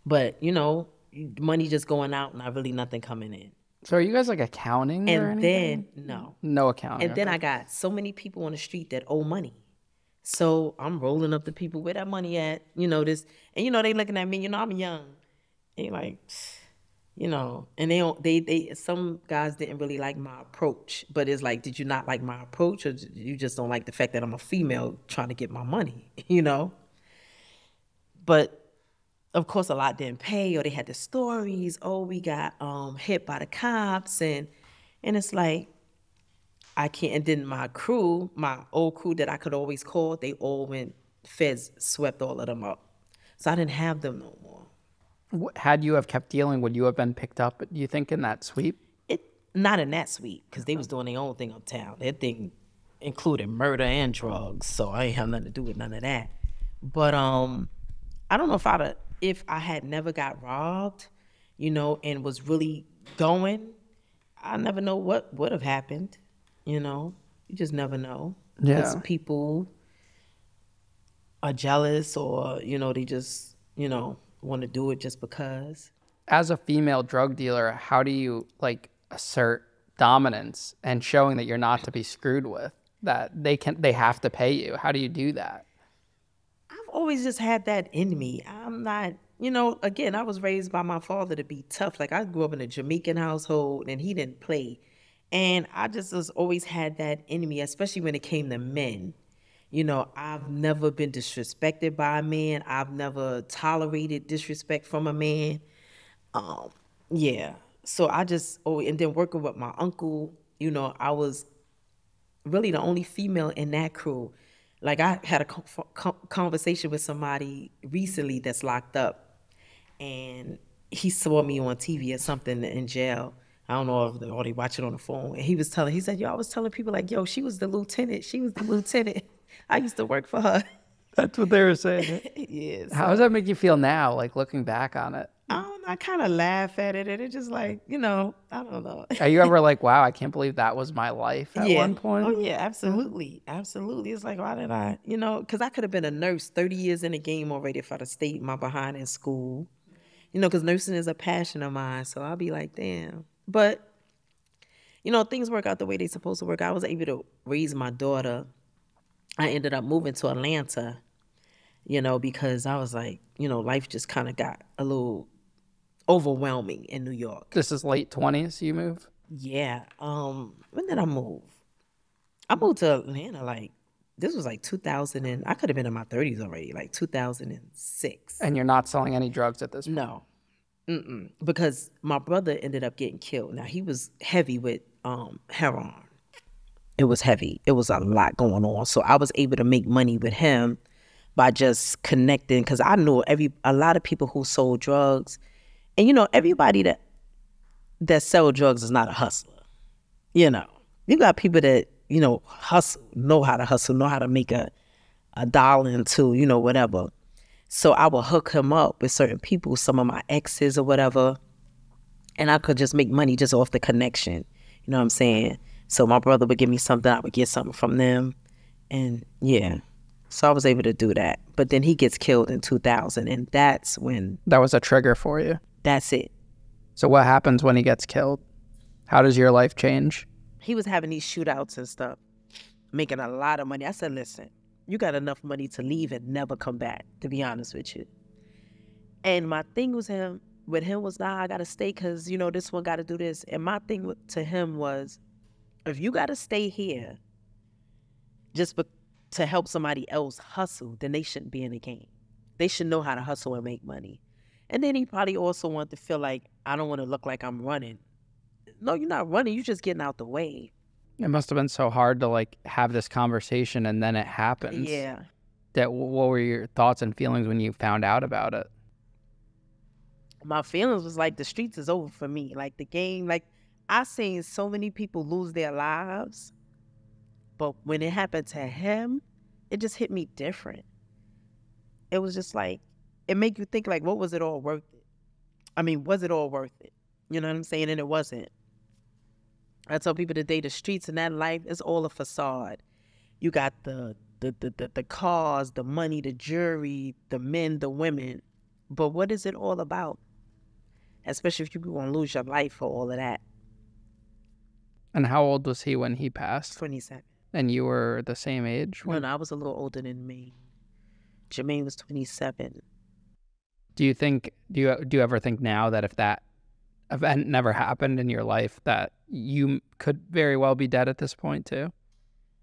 But, money just going out, and not really nothing coming in. So are you guys like accounting or anything? And then, no. No accounting. And then I got so many people on the street that owe money. So I'm rolling up the people, where that money at? This, and they looking at me, I'm young. They like, and they some guys didn't really like my approach, but it's like, did you not like my approach, or you just don't like the fact that I'm a female trying to get my money, But of course, a lot didn't pay, or they had the stories. Oh, we got hit by the cops, and it's like, I can't. And then my old crew that I could always call, they all went Feds swept all of them up. So I didn't have them no more. Had you have kept dealing, would you have been picked up, do you think, in that sweep? Not in that sweep, because they was doing their own thing uptown. Their thing included murder and drugs, so I ain't have nothing to do with none of that. But I don't know if I had never got robbed, and was really going, I never know what would have happened. You just never know. Yeah. Because people are jealous, or they just want to do it just because. As a female drug dealer, how do you assert dominance and showing that you're not to be screwed with, that they have to pay you? How do you do that? I've always just had that in me. I'm not, again, I was raised by my father to be tough. Like, I grew up in a Jamaican household and he didn't play. And I just always had that in me, especially when it came to men. I've never been disrespected by a man. I've never tolerated disrespect from a man. Yeah. So and then working with my uncle, I was really the only female in that crew. Like, I had a conversation with somebody recently that's locked up, and he saw me on TV or something in jail. I don't know if they watch it on the phone. And he said, yo, I was telling people yo, she was the lieutenant. She was the lieutenant. I used to work for her. That's what they were saying. Yeah. So, how does that make you feel now, looking back on it? I don't know, I kind of laugh at it, and it's just I don't know. Are you ever wow, I can't believe that was my life at one point? Oh, yeah, absolutely. Absolutely. It's why did I, because I could have been a nurse 30 years in the game already if I'd have stayed my behind in school. Because nursing is a passion of mine, so I'll be like, damn. But, things work out the way they're supposed to work. I was able to raise my daughter. I ended up moving to Atlanta, because I was life just kind of got a little overwhelming in New York. This is late 20s you move? Yeah. When did I move? I moved to Atlanta this was 2000, and I could have been in my 30s already, 2006. And you're not selling any drugs at this point? No. Because my brother ended up getting killed. Now, he was heavy with heroin. It was heavy. It was a lot going on. So I was able to make money with him by just connecting, because I knew a lot of people who sold drugs. And, everybody that sell drugs is not a hustler. You got people that, hustle, know how to hustle, know how to make a dollar and two, whatever. So I would hook him up with certain people, some of my exes or whatever, and I could just make money just off the connection. You know what I'm saying? So my brother would give me something, I would get something from them. And yeah, so I was able to do that. But then he gets killed in 2000, and that's when... That was a trigger for you? That's it. So what happens when he gets killed? How does your life change? He was having these shootouts and stuff, making a lot of money. I said, listen, you got enough money to leave and never come back, to be honest with you. And my thing with him was, nah, I got to stay because, this one got to do this. And my thing to him was, if you got to stay here just to help somebody else hustle, then they shouldn't be in the game. They should know how to hustle and make money. And then he probably also wanted to feel like, I don't want to look like I'm running. No, you're not running. You're just getting out the way. It must have been so hard to have this conversation and then it happens. Yeah. What were your thoughts and feelings when you found out about it? My feelings was the streets is over for me. The game, I seen so many people lose their lives, but when it happened to him, it just hit me different. It was just it make you think what was it all worth it? I mean, was it all worth it? You know what I'm saying? And it wasn't. I tell people today, the streets and that life is all a facade. You got the cars, the money, the jewelry, the men, the women. But what is it all about? Especially if you're going to lose your life for all of that. And how old was he when he passed? 27. And you were the same age? No, I was a little older than me. Jermaine was 27. Do you ever think now that if that event never happened in your life that you could very well be dead at this point too?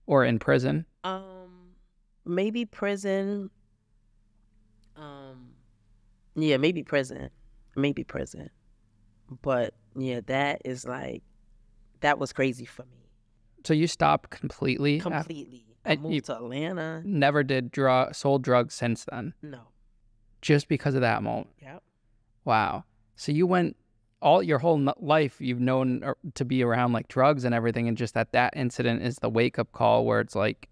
Or in prison? Maybe prison. Yeah, maybe prison. Maybe prison. But yeah, that is that was crazy for me. So you stopped completely? Completely. I moved to Atlanta. Never did sold drugs since then? No. Just because of that moment? Yep. Wow. So you went all your whole life, you've known to be around like drugs and everything, and just that incident is the wake-up call where it's like,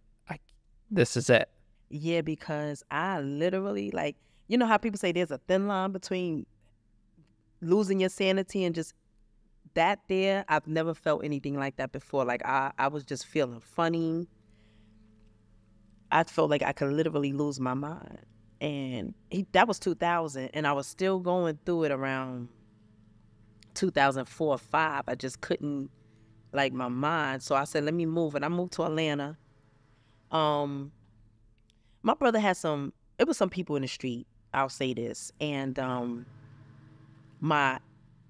this is it. Yeah, because I literally, like, you know how people say there's a thin line between losing your sanity and just that there? I've never felt anything like that before. Like, I was just feeling funny. I felt like I could literally lose my mind. And that was 2000, and I was still going through it around 2004 or 5. I just couldn't, like, my mind. So I said, let me move. And I moved to Atlanta. My brother had it was some people in the street, I'll say this. And my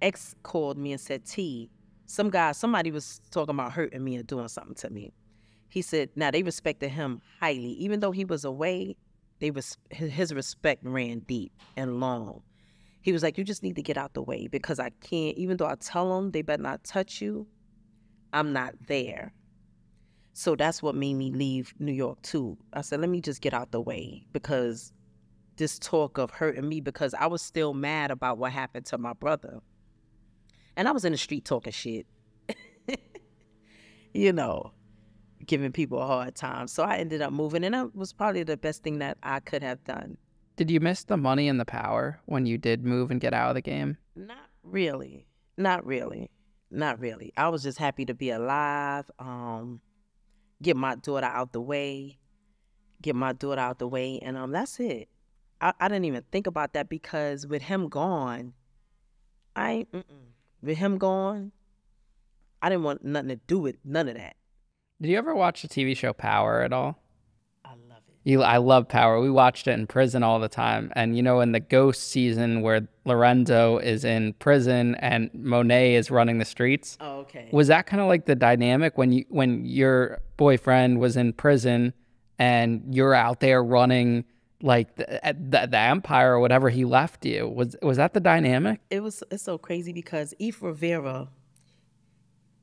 ex called me and said, T, somebody was talking about hurting me or doing something to me. He said, now they respected him highly. Even though he was away, his respect ran deep and long. He was like, you just need to get out the way because I can't, even though I tell them they better not touch you, I'm not there. So that's what made me leave New York too. I said, let me just get out the way because this talk of hurting me, because I was still mad about what happened to my brother. And I was in the street talking shit, you know, giving people a hard time. So I ended up moving, and that was probably the best thing that I could have done. Did you miss the money and the power when you did move and get out of the game? Not really. Not really. Not really. I was just happy to be alive, get my daughter out the way, and that's it. I didn't even think about that because with him gone, I didn't want nothing to do with none of that. Did you ever watch the TV show Power at all? I love it. I love Power. We watched it in prison all the time. And, you know, in the ghost season where Lorenzo is in prison and Monet is running the streets. Oh, okay. Was that kind of like the dynamic when your boyfriend was in prison and you're out there running like the empire or whatever he left you? Was that the dynamic? It's so crazy because Eve Rivera,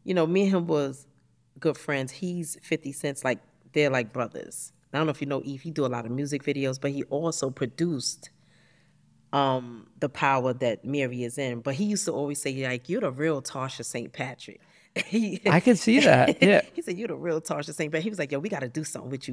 you know, me and him was good friends. He's 50 Cent's, like, they're like brothers. I don't know if you know Eve. He do a lot of music videos, but he also produced the Power that Mary is in. But he used to always say, like, you're the real Tasha St. Patrick. I could see that. Yeah. He said, you're the real Tasha St. Patrick. He was like, yo, we got to do something with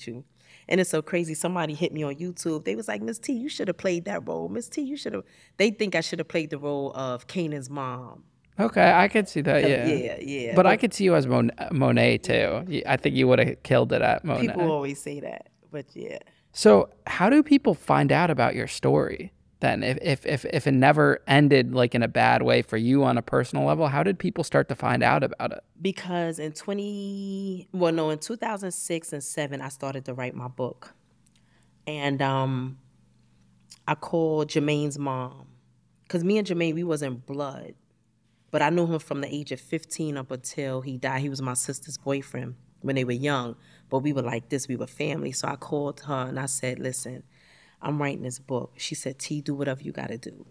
you. And it's so crazy. Somebody hit me on YouTube. They was like, Miss T, you should have played that role. Miss T, you should have. They think I should have played the role of Kanan's mom. Okay, I could see that, yeah. Yeah. But I could see you as Monet, too. I think you would have killed it at Monet. People always say that, but yeah. So how do people find out about your story then? If it never ended like in a bad way for you on a personal level, how did people start to find out about it? Because in 2006 and 2007, I started to write my book. And I called Jermaine's mom. Because me and Jermaine, we wasn't blood. But I knew him from the age of 15 up until he died. He was my sister's boyfriend when they were young. But we were like this. We were family. So I called her and I said, listen, I'm writing this book. She said, T, do whatever you got to do.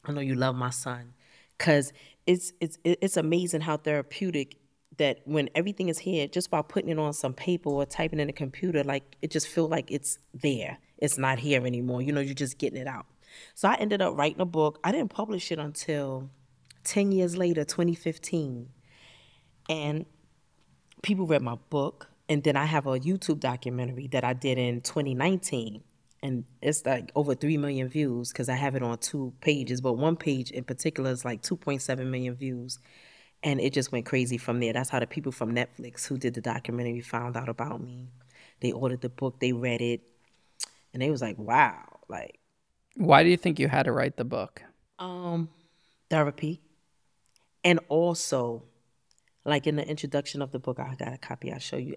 I know you love my son. Because it's amazing how therapeutic that when everything is here, just by putting it on some paper or typing in a computer, like, it just feels like it's there. It's not here anymore. You know, you're just getting it out. So I ended up writing a book. I didn't publish it until 10 years later, 2015. And people read my book. And then I have a YouTube documentary that I did in 2019. And it's like over 3 million views because I have it on 2 pages. But one page in particular is like 2.7 million views. And it just went crazy from there. That's how the people from Netflix who did the documentary found out about me. They ordered the book, they read it. And they was like, wow. Like, why do you think you had to write the book? Therapy. And also, like in the introduction of the book, I got a copy, I'll show you.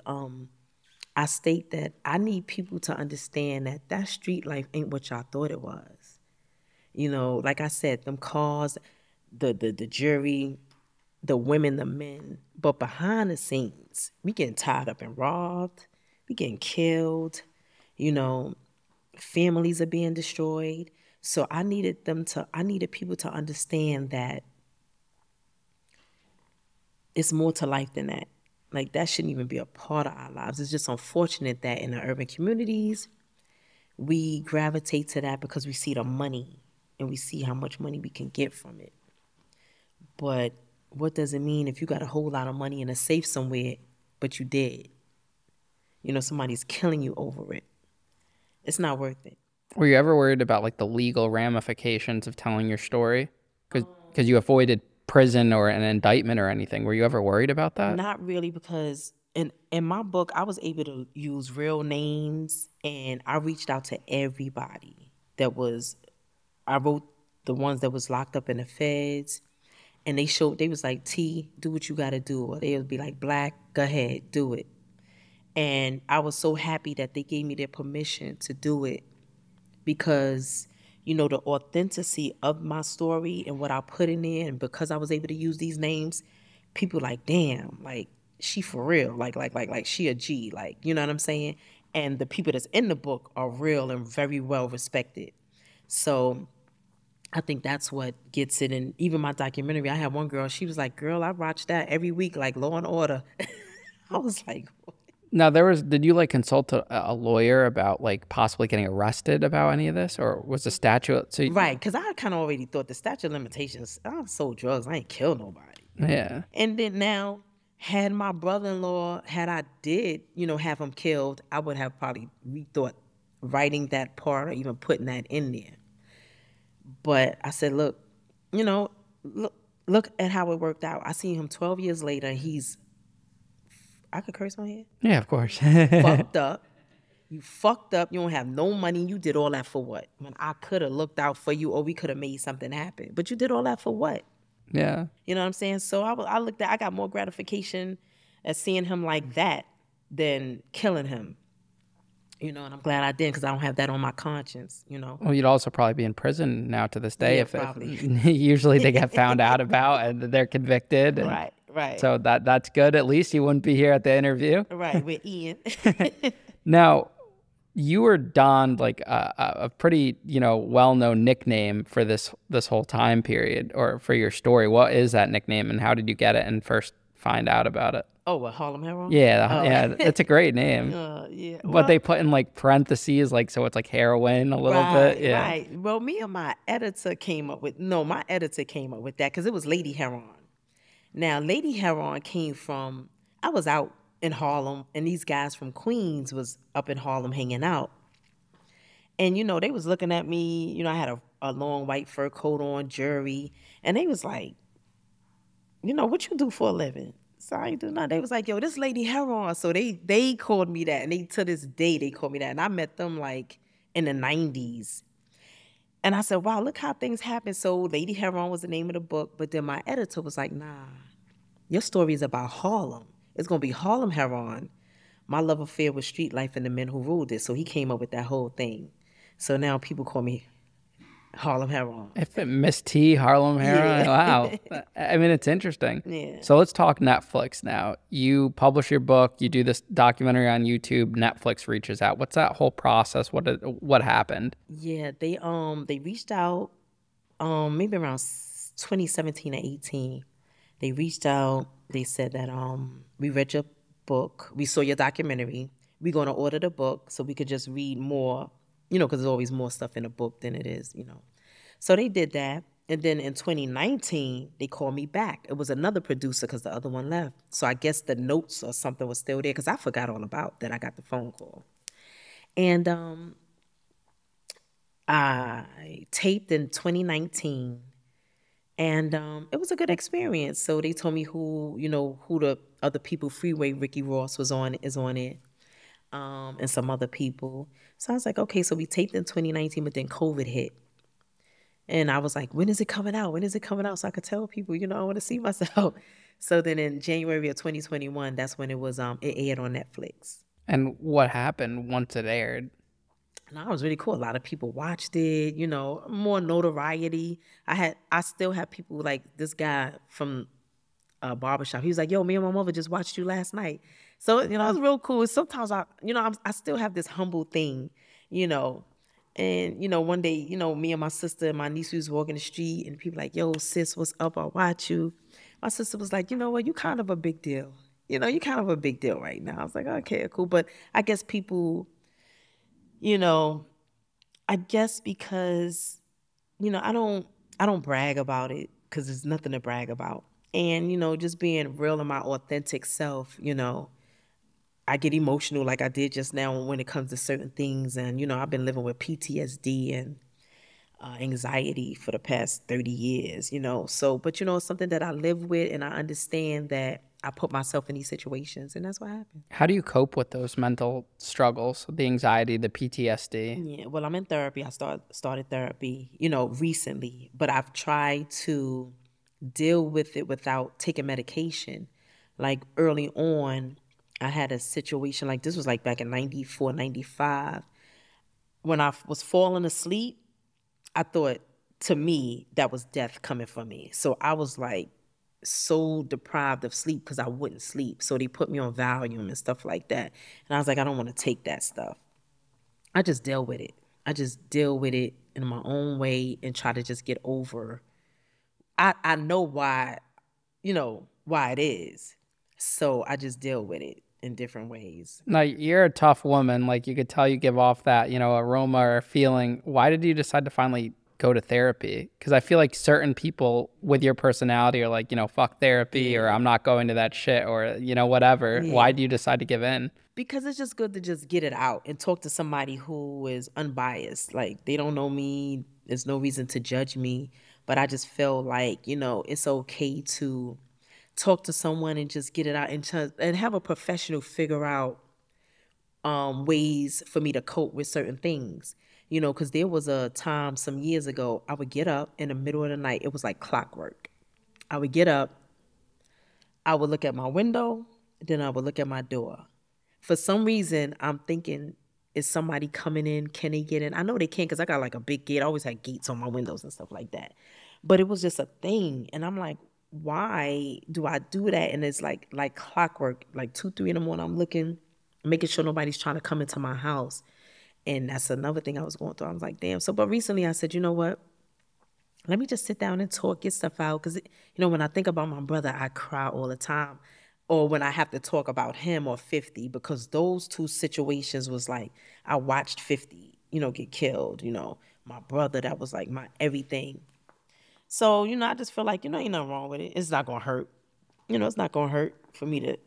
I state that I need people to understand that street life ain't what y'all thought it was. You know, like I said, them cars, the jury, the women, the men. But behind the scenes, we getting tied up and robbed. We getting killed. You know, families are being destroyed. So I needed people to understand that it's more to life than that. Like, that shouldn't even be a part of our lives. It's just unfortunate that in the urban communities, we gravitate to that because we see the money and we see how much money we can get from it. But what does it mean if you got a whole lot of money in a safe somewhere, but you dead? You know, somebody's killing you over it. It's not worth it. Were you ever worried about like the legal ramifications of telling your story? Because you avoided prison or an indictment or anything. Were you ever worried about that? Not really, because in my book, I was able to use real names, and I reached out to everybody I wrote the ones that was locked up in the feds, and they was like, T, do what you got to do. Or they would be like, Black, go ahead, do it. And I was so happy that they gave me their permission to do it, because, you know, the authenticity of my story and what I put in there, and because I was able to use these names, people like, damn, like, she for real, like she a G, like, you know what I'm saying? And the people that's in the book are real and very well respected. So I think that's what gets it. And even my documentary, I had one girl, she was like, girl, I watch that every week, like Law and Order. I was like, what? Now, did you like consult a lawyer about like possibly getting arrested about any of this, or was the statute? Right, because I kind of already thought the statute of limitations, I sold drugs, I ain't killed nobody. Yeah. And then now, had my brother-in-law, had I did, you know, have him killed, I would have probably rethought writing that part or even putting that in there. But I said, look, you know, look at how it worked out. I seen him 12 years later. I could curse on here? Yeah, of course. Fucked up. You fucked up. You don't have no money. You did all that for what? When I could have looked out for you, or we could have made something happen. But you did all that for what? Yeah. You know what I'm saying? So I got more gratification at seeing him like that than killing him. You know, and I'm glad I didn't, because I don't have that on my conscience, you know. Well, you'd also probably be in prison now to this day. Yeah, if probably. Usually they get found out about and they're convicted. And right. So that's good. At least you wouldn't be here at the interview. Right, with Ian. Now, you were donned like a pretty, you know, well-known nickname for this whole time period, or for your story. What is that nickname, and how did you get it and first find out about it? Oh, what, Harlem Heroine? Yeah, yeah, it's a great name. Yeah. But they put in like parentheses, like, so it's like heroin a little bit. Yeah. Right. Well, my editor came up with that, because it was Lady Heroine. Now, Lady Heroine came from, I was out in Harlem, and these guys from Queens was up in Harlem hanging out. And, you know, they was looking at me, you know, I had a long white fur coat on, jewelry, and they was like, you know, what you do for a living? So I ain't do nothing. They was like, yo, this Lady Heroine. So they called me that, and to this day, they call me that. And I met them like in the 90s. And I said, wow, look how things happen. So Lady Heroine was the name of the book. But then my editor was like, nah, your story is about Harlem. It's going to be Harlem Heroine, my love affair with street life and the men who ruled it. So he came up with that whole thing. So now people call me Harlem Heroine. If it Miss T, Harlem Heroine, Yeah. wow. I mean, it's interesting. Yeah. So let's talk Netflix now. You publish your book, you do this documentary on YouTube, Netflix reaches out. What's that whole process? What happened? Yeah, they reached out maybe around 2017 or 18. They reached out. They said that we read your book, we saw your documentary. We're going to order the book so we could just read more, you know, because there's always more stuff in a book than it is, you know. So they did that. And then in 2019, they called me back. It was another producer because the other one left. So I guess the notes or something was still there, because I forgot all about that. I got the phone call. And I taped in 2019. And it was a good experience. So they told me who the other people, Freeway Ricky Ross is on it, and some other people. So I was like, okay, so we taped in 2019, but then COVID hit. And I was like, when is it coming out? When is it coming out? So I could tell people, you know, I want to see myself. So then in January of 2021, that's when it aired on Netflix. And what happened once it aired? And it was really cool. A lot of people watched it, you know, more notoriety. I still have people like this guy from a barbershop. He was like, yo, me and my mother just watched you last night. So, you know, it was real cool. Sometimes I still have this humble thing, you know. And, you know, one day, you know, me and my sister and my niece was walking the street, and people like, yo, sis, what's up? I watch you. My sister was like, you know what? You kind of a big deal. you're kind of a big deal right now. I was like, okay, cool. But I guess people, you know, I guess because, I don't brag about it because there's nothing to brag about. And, just being real in my authentic self, I get emotional like I did just now when it comes to certain things. And, I've been living with PTSD and anxiety for the past 30 years, So, but, it's something that I live with, and I understand that I put myself in these situations, and that's what happened. How do you cope with those mental struggles, the anxiety, the PTSD? Yeah, well, I'm in therapy. I started therapy, recently, but I've tried to deal with it without taking medication. Like early on, I had a situation like this was like back in 94, 95. When I was falling asleep, I thought, to me, that was death coming for me. So I was like so deprived of sleep because I wouldn't sleep. So they put me on Valium and stuff like that. And I was like, I don't want to take that stuff. I just deal with it. I just deal with it in my own way and try to just get over. I know why it is. So I just deal with it in different ways. Now, you're a tough woman. Like, you could tell you give off that, aroma or feeling. Why did you decide to finally go to therapy? Because I feel like certain people with your personality are like, fuck therapy, or I'm not going to that shit, or, whatever. Yeah. Why do you decide to give in? Because it's just good to just get it out and talk to somebody who is unbiased. Like, they don't know me. There's no reason to judge me. But I just feel like, it's okay to talk to someone and just get it out and have a professional figure out ways for me to cope with certain things. Because there was a time some years ago, I would get up in the middle of the night. It was like clockwork. I would get up, I would look at my window, then I would look at my door. For some reason, I'm thinking, is somebody coming in? Can they get in? I know they can because I got like a big gate. I always had gates on my windows and stuff like that. But it was just a thing. And I'm like, why do I do that? And it's like clockwork, like 2, 3 in the morning, I'm looking, making sure nobody's trying to come into my house. And that's another thing I was going through. I was like, damn. But recently I said, you know what? Let me just sit down and talk, get stuff out. Because, when I think about my brother, I cry all the time. Or when I have to talk about him or 50, because those two situations was like, I watched 50, get killed. My brother, that was like my everything. So, I just feel like, ain't nothing wrong with it. It's not going to hurt. It's not going to hurt for me to,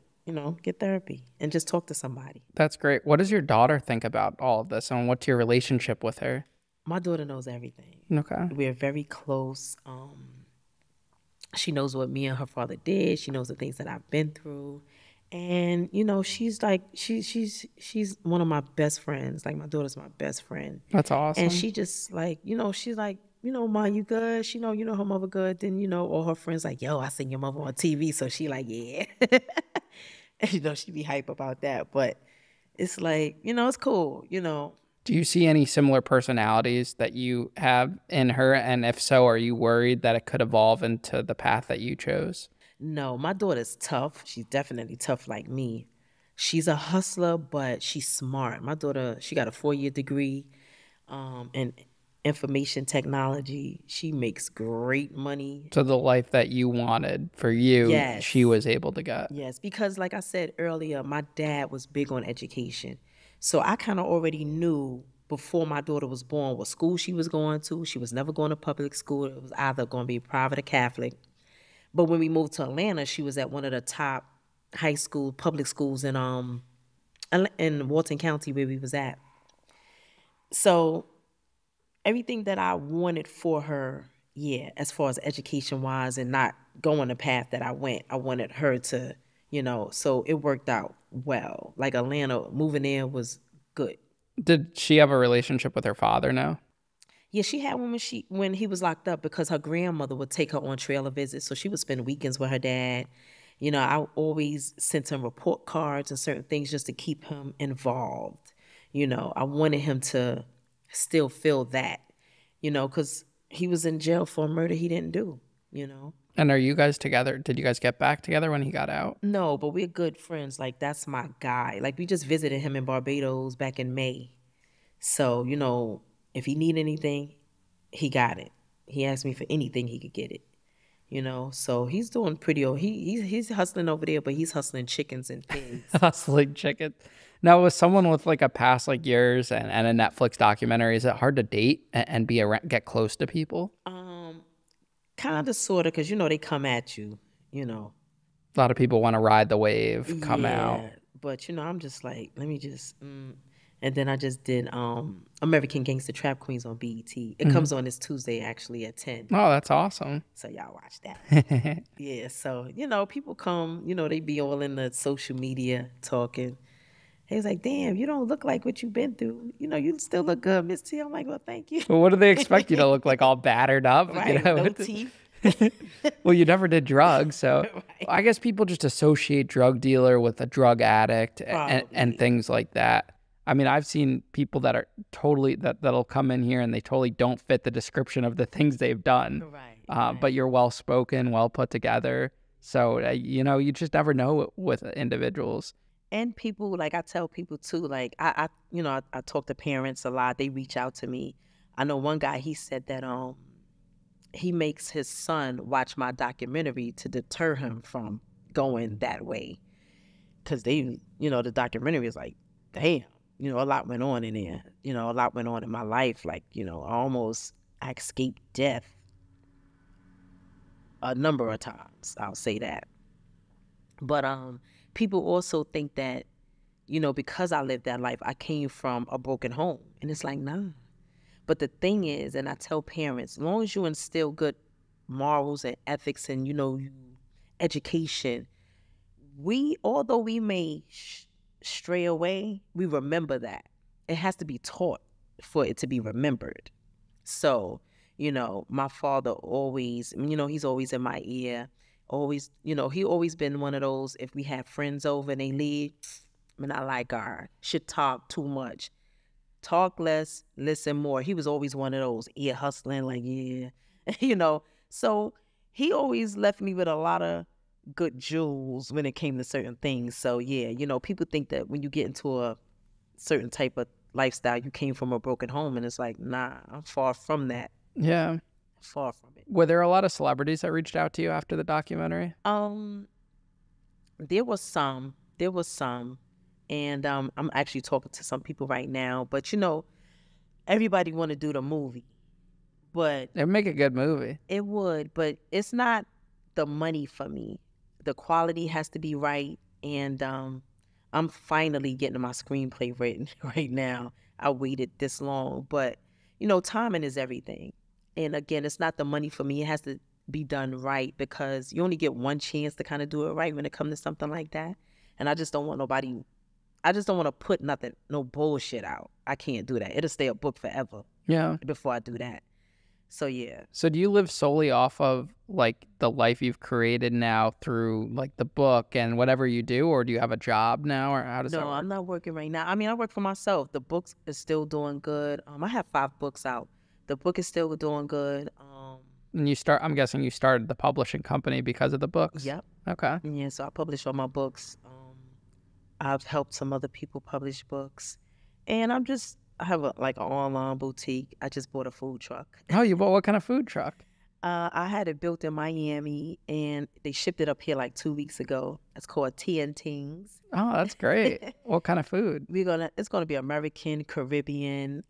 get therapy and just talk to somebody. That's great. What does your daughter think about all of this, and what's your relationship with her? My daughter knows everything. Okay. We're very close. She knows what me and her father did. She knows the things that I've been through. And, she's like, she's one of my best friends. Like, my daughter's my best friend. That's awesome. And she just like, she's like, Ma, you good? She know, her mother good. Then, all her friends like, yo, I seen your mother on TV. So she like, yeah. And, she be hype about that. But it's like, it's cool, Do you see any similar personalities that you have in her? And if so, are you worried that it could evolve into the path that you chose? No, my daughter's tough. She's definitely tough like me. She's a hustler, but she's smart. My daughter, she got a 4-year degree in information technology. She makes great money. So the life that you wanted for you, yes, she was able to get. Yes, because like I said earlier, my dad was big on education. So I kind of already knew before my daughter was born what school she was going to. She was never going to public school. It was either going to be private or Catholic. But when we moved to Atlanta, she was at one of the top public schools in Walton County where we was at. So everything that I wanted for her, yeah, as far as education-wise and not going the path that I went, I wanted her to, so it worked out well. Like Atlanta, moving there was good. Did she have a relationship with her father now? Yeah, she had one when he was locked up because her grandmother would take her on trailer visits. So she would spend weekends with her dad. I always sent him report cards and certain things just to keep him involved. I wanted him to still feel that, because he was in jail for a murder he didn't do, And are you guys together? Did you guys get back together when he got out? No, but we're good friends. Like, that's my guy. Like, we just visited him in Barbados back in May. So, if he need anything, he got it. He asked me for anything, he could get it. you know. So he's doing pretty. He's hustling over there, but he's hustling chickens and pigs. Hustling chicken. Now, with someone with like a past like yours and a Netflix documentary, is it hard to date and be around, get close to people? Kind of, sort of, because you know they come at you, you know. A lot of people want to ride the wave, come out. But you know, I'm just like, let me just. And then I just did American Gangster Trap Queens on BET. It comes on this Tuesday actually at 10. Oh, that's awesome. So y'all watch that. Yeah, so you know, people come, you know, they be all in the social media talking. He's like, damn, you don't look like what you've been through. You know, you still look good, Miss T. I'm like, well, thank you. Well, what do they expect you to look like, all battered up? Right, You know? no teeth. Well, you never did drugs, so Right. I guess people just associate drug dealer with a drug addict and Probably. things like that. I mean, I've seen people that are totally that'll come in here and they totally don't fit the description of the things they've done. Right. But you're well spoken, well put together. So you know, you just never know with individuals. And people, like I tell people too, like I talk to parents a lot. They reach out to me. I know one guy, he said that he makes his son watch my documentary to deter him from going that way. Because they, you know, the documentary is like, damn, you know, a lot went on in there. You know, a lot went on in my life. Like, you know, I escaped death a number of times. I'll say that. But people also think that, you know, because I lived that life, I came from a broken home. And it's like, nah. But the thing is, and I tell parents, as long as you instill good morals and ethics and, you know, education, although we may stray away, we remember that. It has to be taught for it to be remembered. So, you know, my father always, you know, he's always in my ear. Always, you know, he always been one of those, if we have friends over and they leave, I mean, I like God, should talk too much. Talk less, listen more. He was always one of those ear hustling, like, yeah, you know. So he always left me with a lot of good jewels when it came to certain things. So yeah, you know, people think that when you get into a certain type of lifestyle, you came from a broken home, and it's like, nah, I'm far from that. Yeah. Far from it. Were there a lot of celebrities that reached out to you after the documentary? There was some. And I'm actually talking to some people right now. But, you know, everybody want to do the movie. But It'd make a good movie. It would. But it's not the money for me. The quality has to be right. And I'm finally getting my screenplay written right now. I waited this long. But, you know, timing is everything. And, again, it's not the money for me. It has to be done right, because you only get one chance to kind of do it right when it comes to something like that. And I just don't want to put no bullshit out. I can't do that. It'll stay a book forever. Yeah. Before I do that. So, yeah. So do you live solely off of like the life you've created now through like the book and whatever you do, or do you have a job now, or how does that work? No, I'm not working right now. I mean, I work for myself. The book is still doing good. I have 5 books out. The book is still doing good. And I'm guessing you started the publishing company because of the books? Yep. Okay. Yeah, so I publish all my books. I've helped some other people publish books. And I have an online boutique. I just bought a food truck. Oh, you bought what kind of food truck? I had it built in Miami, and they shipped it up here like 2 weeks ago. It's called Tings. Oh, that's great. What kind of food? It's gonna be American, Caribbean,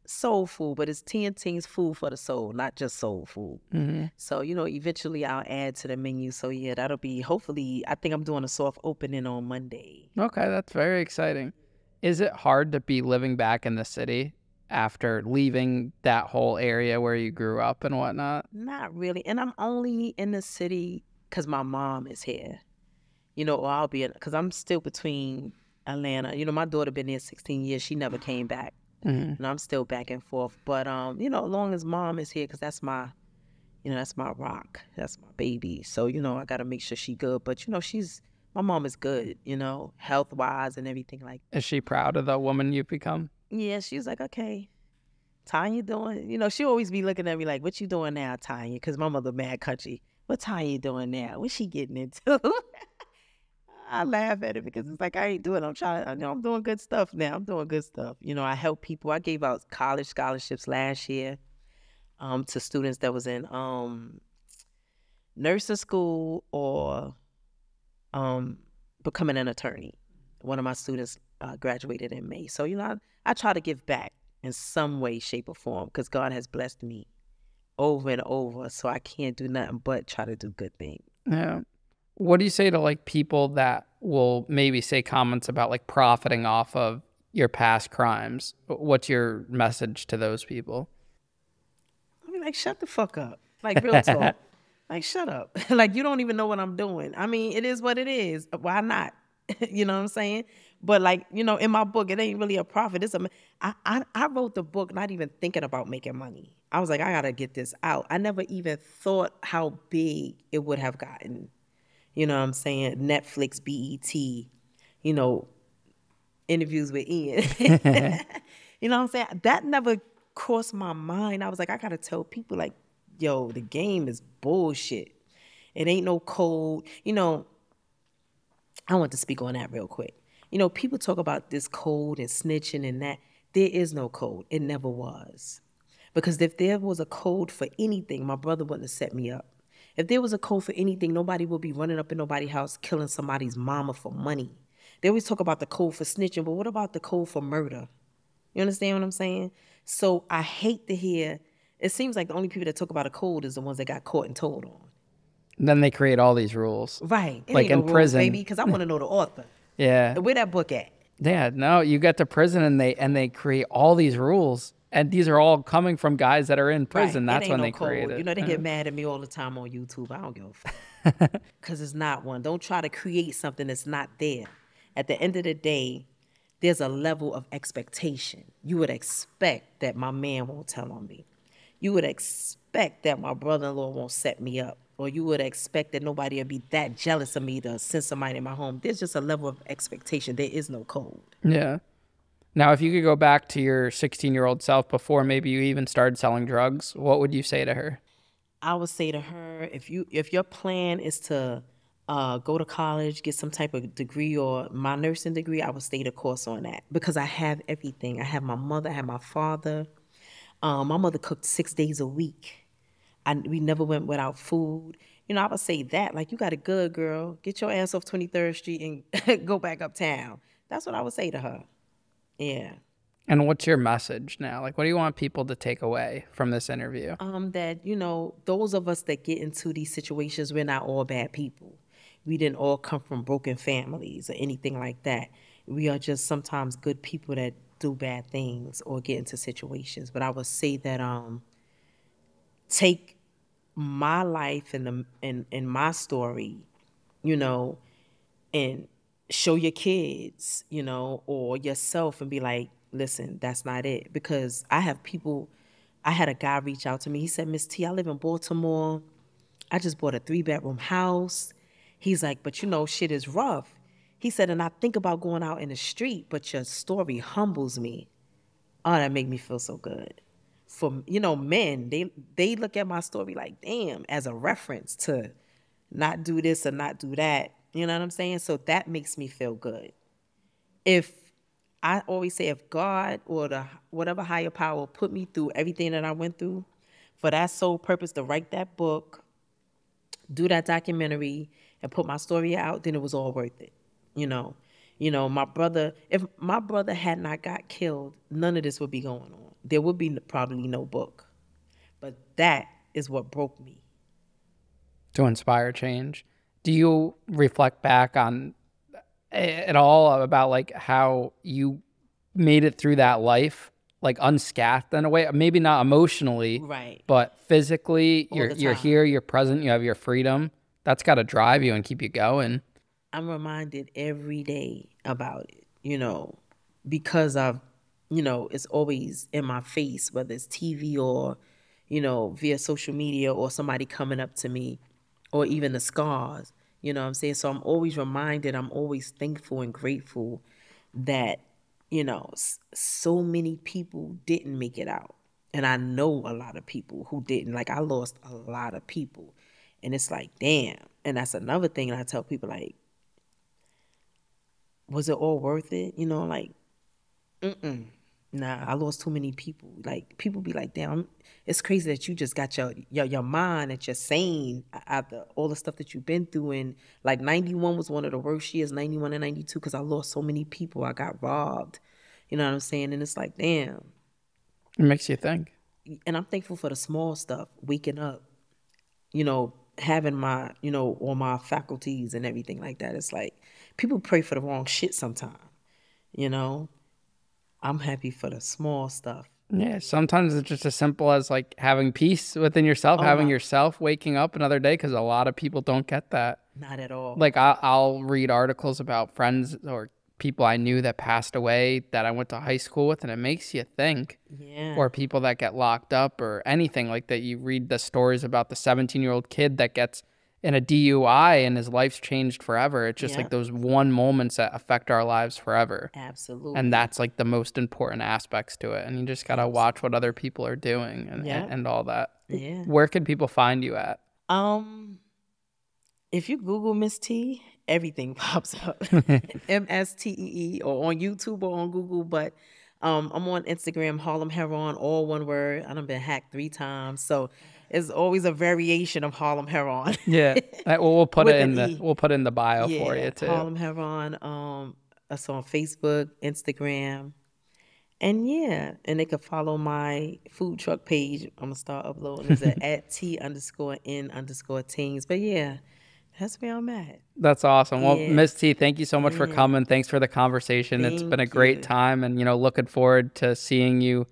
soul food, but it's Tings, food for the soul, not just soul food. Mm-hmm. So, you know, eventually I'll add to the menu. So yeah, that'll be, hopefully, I think I'm doing a soft opening on Monday. Okay, that's very exciting. Is it hard to be living back in the city after leaving that whole area where you grew up and whatnot? Not really. And I'm only in the city because my mom is here. You know, or because I'm still between Atlanta. You know, my daughter been there 16 years. She never came back. Mm-hmm. And I'm still back and forth. But, you know, as long as mom is here, because that's my rock. That's my baby. So, you know, I got to make sure she good. But, you know, my mom is good, you know, health-wise and everything like that. Is she proud of the woman you've become? Yeah, she was like, okay, Tanya doing, you know, she always be looking at me like, what you doing now, Tanya? Because my mother mad country. What Tanya doing now? What's she getting into? I laugh at it because it's like, I ain't doing it. I'm doing good stuff now. I'm doing good stuff. You know, I help people. I gave out college scholarships last year to students that was in nursing school or becoming an attorney. One of my students graduated in May. So, I try to give back in some way, shape, or form because God has blessed me over and over. So I can't do nothing but try to do good things. Yeah. What do you say to like people that will maybe say comments about like profiting off of your past crimes? What's your message to those people? I mean, like, shut the fuck up. Like, real talk. Like, shut up. Like, you don't even know what I'm doing. I mean, it is what it is. Why not? You know what I'm saying? But like, in my book, it ain't really a profit. I wrote the book not even thinking about making money. I was like, I gotta get this out. I never even thought how big it would have gotten. You know what I'm saying? Netflix, BET, interviews with Ian. You know what I'm saying? That never crossed my mind. I was like, I gotta tell people like, yo, the game is bullshit. It ain't no code. I want to speak on that real quick. People talk about this code and snitching and that. There is no code. It never was. Because if there was a code for anything, my brother wouldn't have set me up. If there was a code for anything, nobody would be running up in nobody's house killing somebody's mama for money. They always talk about the code for snitching, but what about the code for murder? You understand what I'm saying? So I hate to hear, it seems like the only people that talk about a code is the ones that got caught and told on. Then they create all these rules. Right. It like ain't in no rules, prison, baby, because I want to know the author. Yeah. Where that book at? Yeah, no, you get to prison and they create all these rules. And these are all coming from guys that are in prison. Right. That's when they create it. They get mad at me all the time on YouTube. I don't give a fuck. Because it's not one. Don't try to create something that's not there. At the end of the day, there's a level of expectation. You would expect that my man won't tell on me. You would expect that my brother-in-law won't set me up. Or you would expect that nobody would be that jealous of me to send somebody in my home. There's just a level of expectation. There is no code. Yeah. Now, if you could go back to your 16-year-old self before maybe you even started selling drugs, what would you say to her? I would say to her, if your plan is to go to college, get some type of degree or my nursing degree, I would stay the course on that because I have everything. I have my mother, I have my father. My mother cooked 6 days a week. We never went without food. I would say that, like, you got it good, girl. Get your ass off 23rd Street and go back uptown. That's what I would say to her. Yeah. And what's your message now? Like, what do you want people to take away from this interview? That, those of us that get into these situations, we're not all bad people. We didn't all come from broken families or anything like that. We are just sometimes good people that do bad things or get into situations. But I would say that take my life and my story, and show your kids, or yourself and be like, listen, that's not it. Because I had a guy reach out to me. He said, Miss T, I live in Baltimore. I just bought a 3-bedroom house. He's like, but shit is rough. He said, and I think about going out in the street, but your story humbles me. Oh, that made me feel so good. For, men, they look at my story like, damn, as a reference to not do this or not do that. You know what I'm saying? So that makes me feel good. I always say, if God or whatever higher power put me through everything that I went through for that sole purpose to write that book, do that documentary, and put my story out, then it was all worth it. My brother, if my brother had not got killed, none of this would be going on. There would be probably no book. But that is what broke me. To inspire change. Do you reflect back on at all about like how you made it through that life, like unscathed in a way? Maybe not emotionally, right, but physically, you're here, you're present, you have your freedom. That's got to drive you and keep you going. I'm reminded every day about it, because I've, it's always in my face, whether it's TV or, via social media or somebody coming up to me or even the scars, you know what I'm saying? So I'm always reminded, I'm always thankful and grateful that, so many people didn't make it out. And I know a lot of people who didn't. Like, I lost a lot of people. And it's like, damn. And that's another thing I tell people, like, was it all worth it? Like, Nah, I lost too many people. Like, people be like, damn, it's crazy that you just got your mind, that you're sane after all the stuff that you've been through. And like 91 was one of the worst years, 91 and 92, because I lost so many people. I got robbed. You know what I'm saying? And it's like, damn. It makes you think. And I'm thankful for the small stuff, waking up, you know, having my, you know, all my faculties and everything like that. It's like, people pray for the wrong shit sometimes, you know? I'm happy for the small stuff. Yeah, sometimes it's just as simple as like having peace within yourself, yourself waking up another day, because a lot of people don't get that. Not at all. Like I'll read articles about friends or people I knew that passed away that I went to high school with, and it makes you think. Yeah. Or people that get locked up or anything like that. You read the stories about the 17-year-old kid that gets in a DUI and his life's changed forever. It's just like those one moments that affect our lives forever. Absolutely. And that's like the most important aspects to it. And you just got to watch what other people are doing and all that. Yeah. Where can people find you at? If you Google Miss T, everything pops up. MSTEE, or on YouTube or on Google. But I'm on Instagram, Harlem Heroine, all one word. I done been hacked 3 times. So it's always a variation of Harlem Heroine. Yeah. Well, we'll put it in the bio for you too. Harlem Heroine. That's on Facebook, Instagram. And and they could follow my food truck page. I'm gonna start uploading. It's at @T_N_teens. But that's where I'm at. That's awesome. Well, Miss T, thank you so much for coming. Thanks for the conversation. It's been a great time, and looking forward to seeing you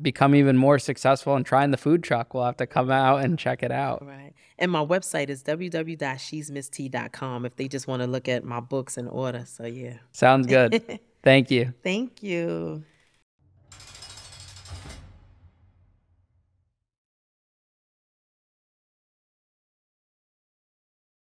become even more successful and trying the food truck. We'll have to come out and check it out. Right. And my website is www.shesmisst.com if they just want to look at my books and order. So Sounds good. Thank you. Thank you.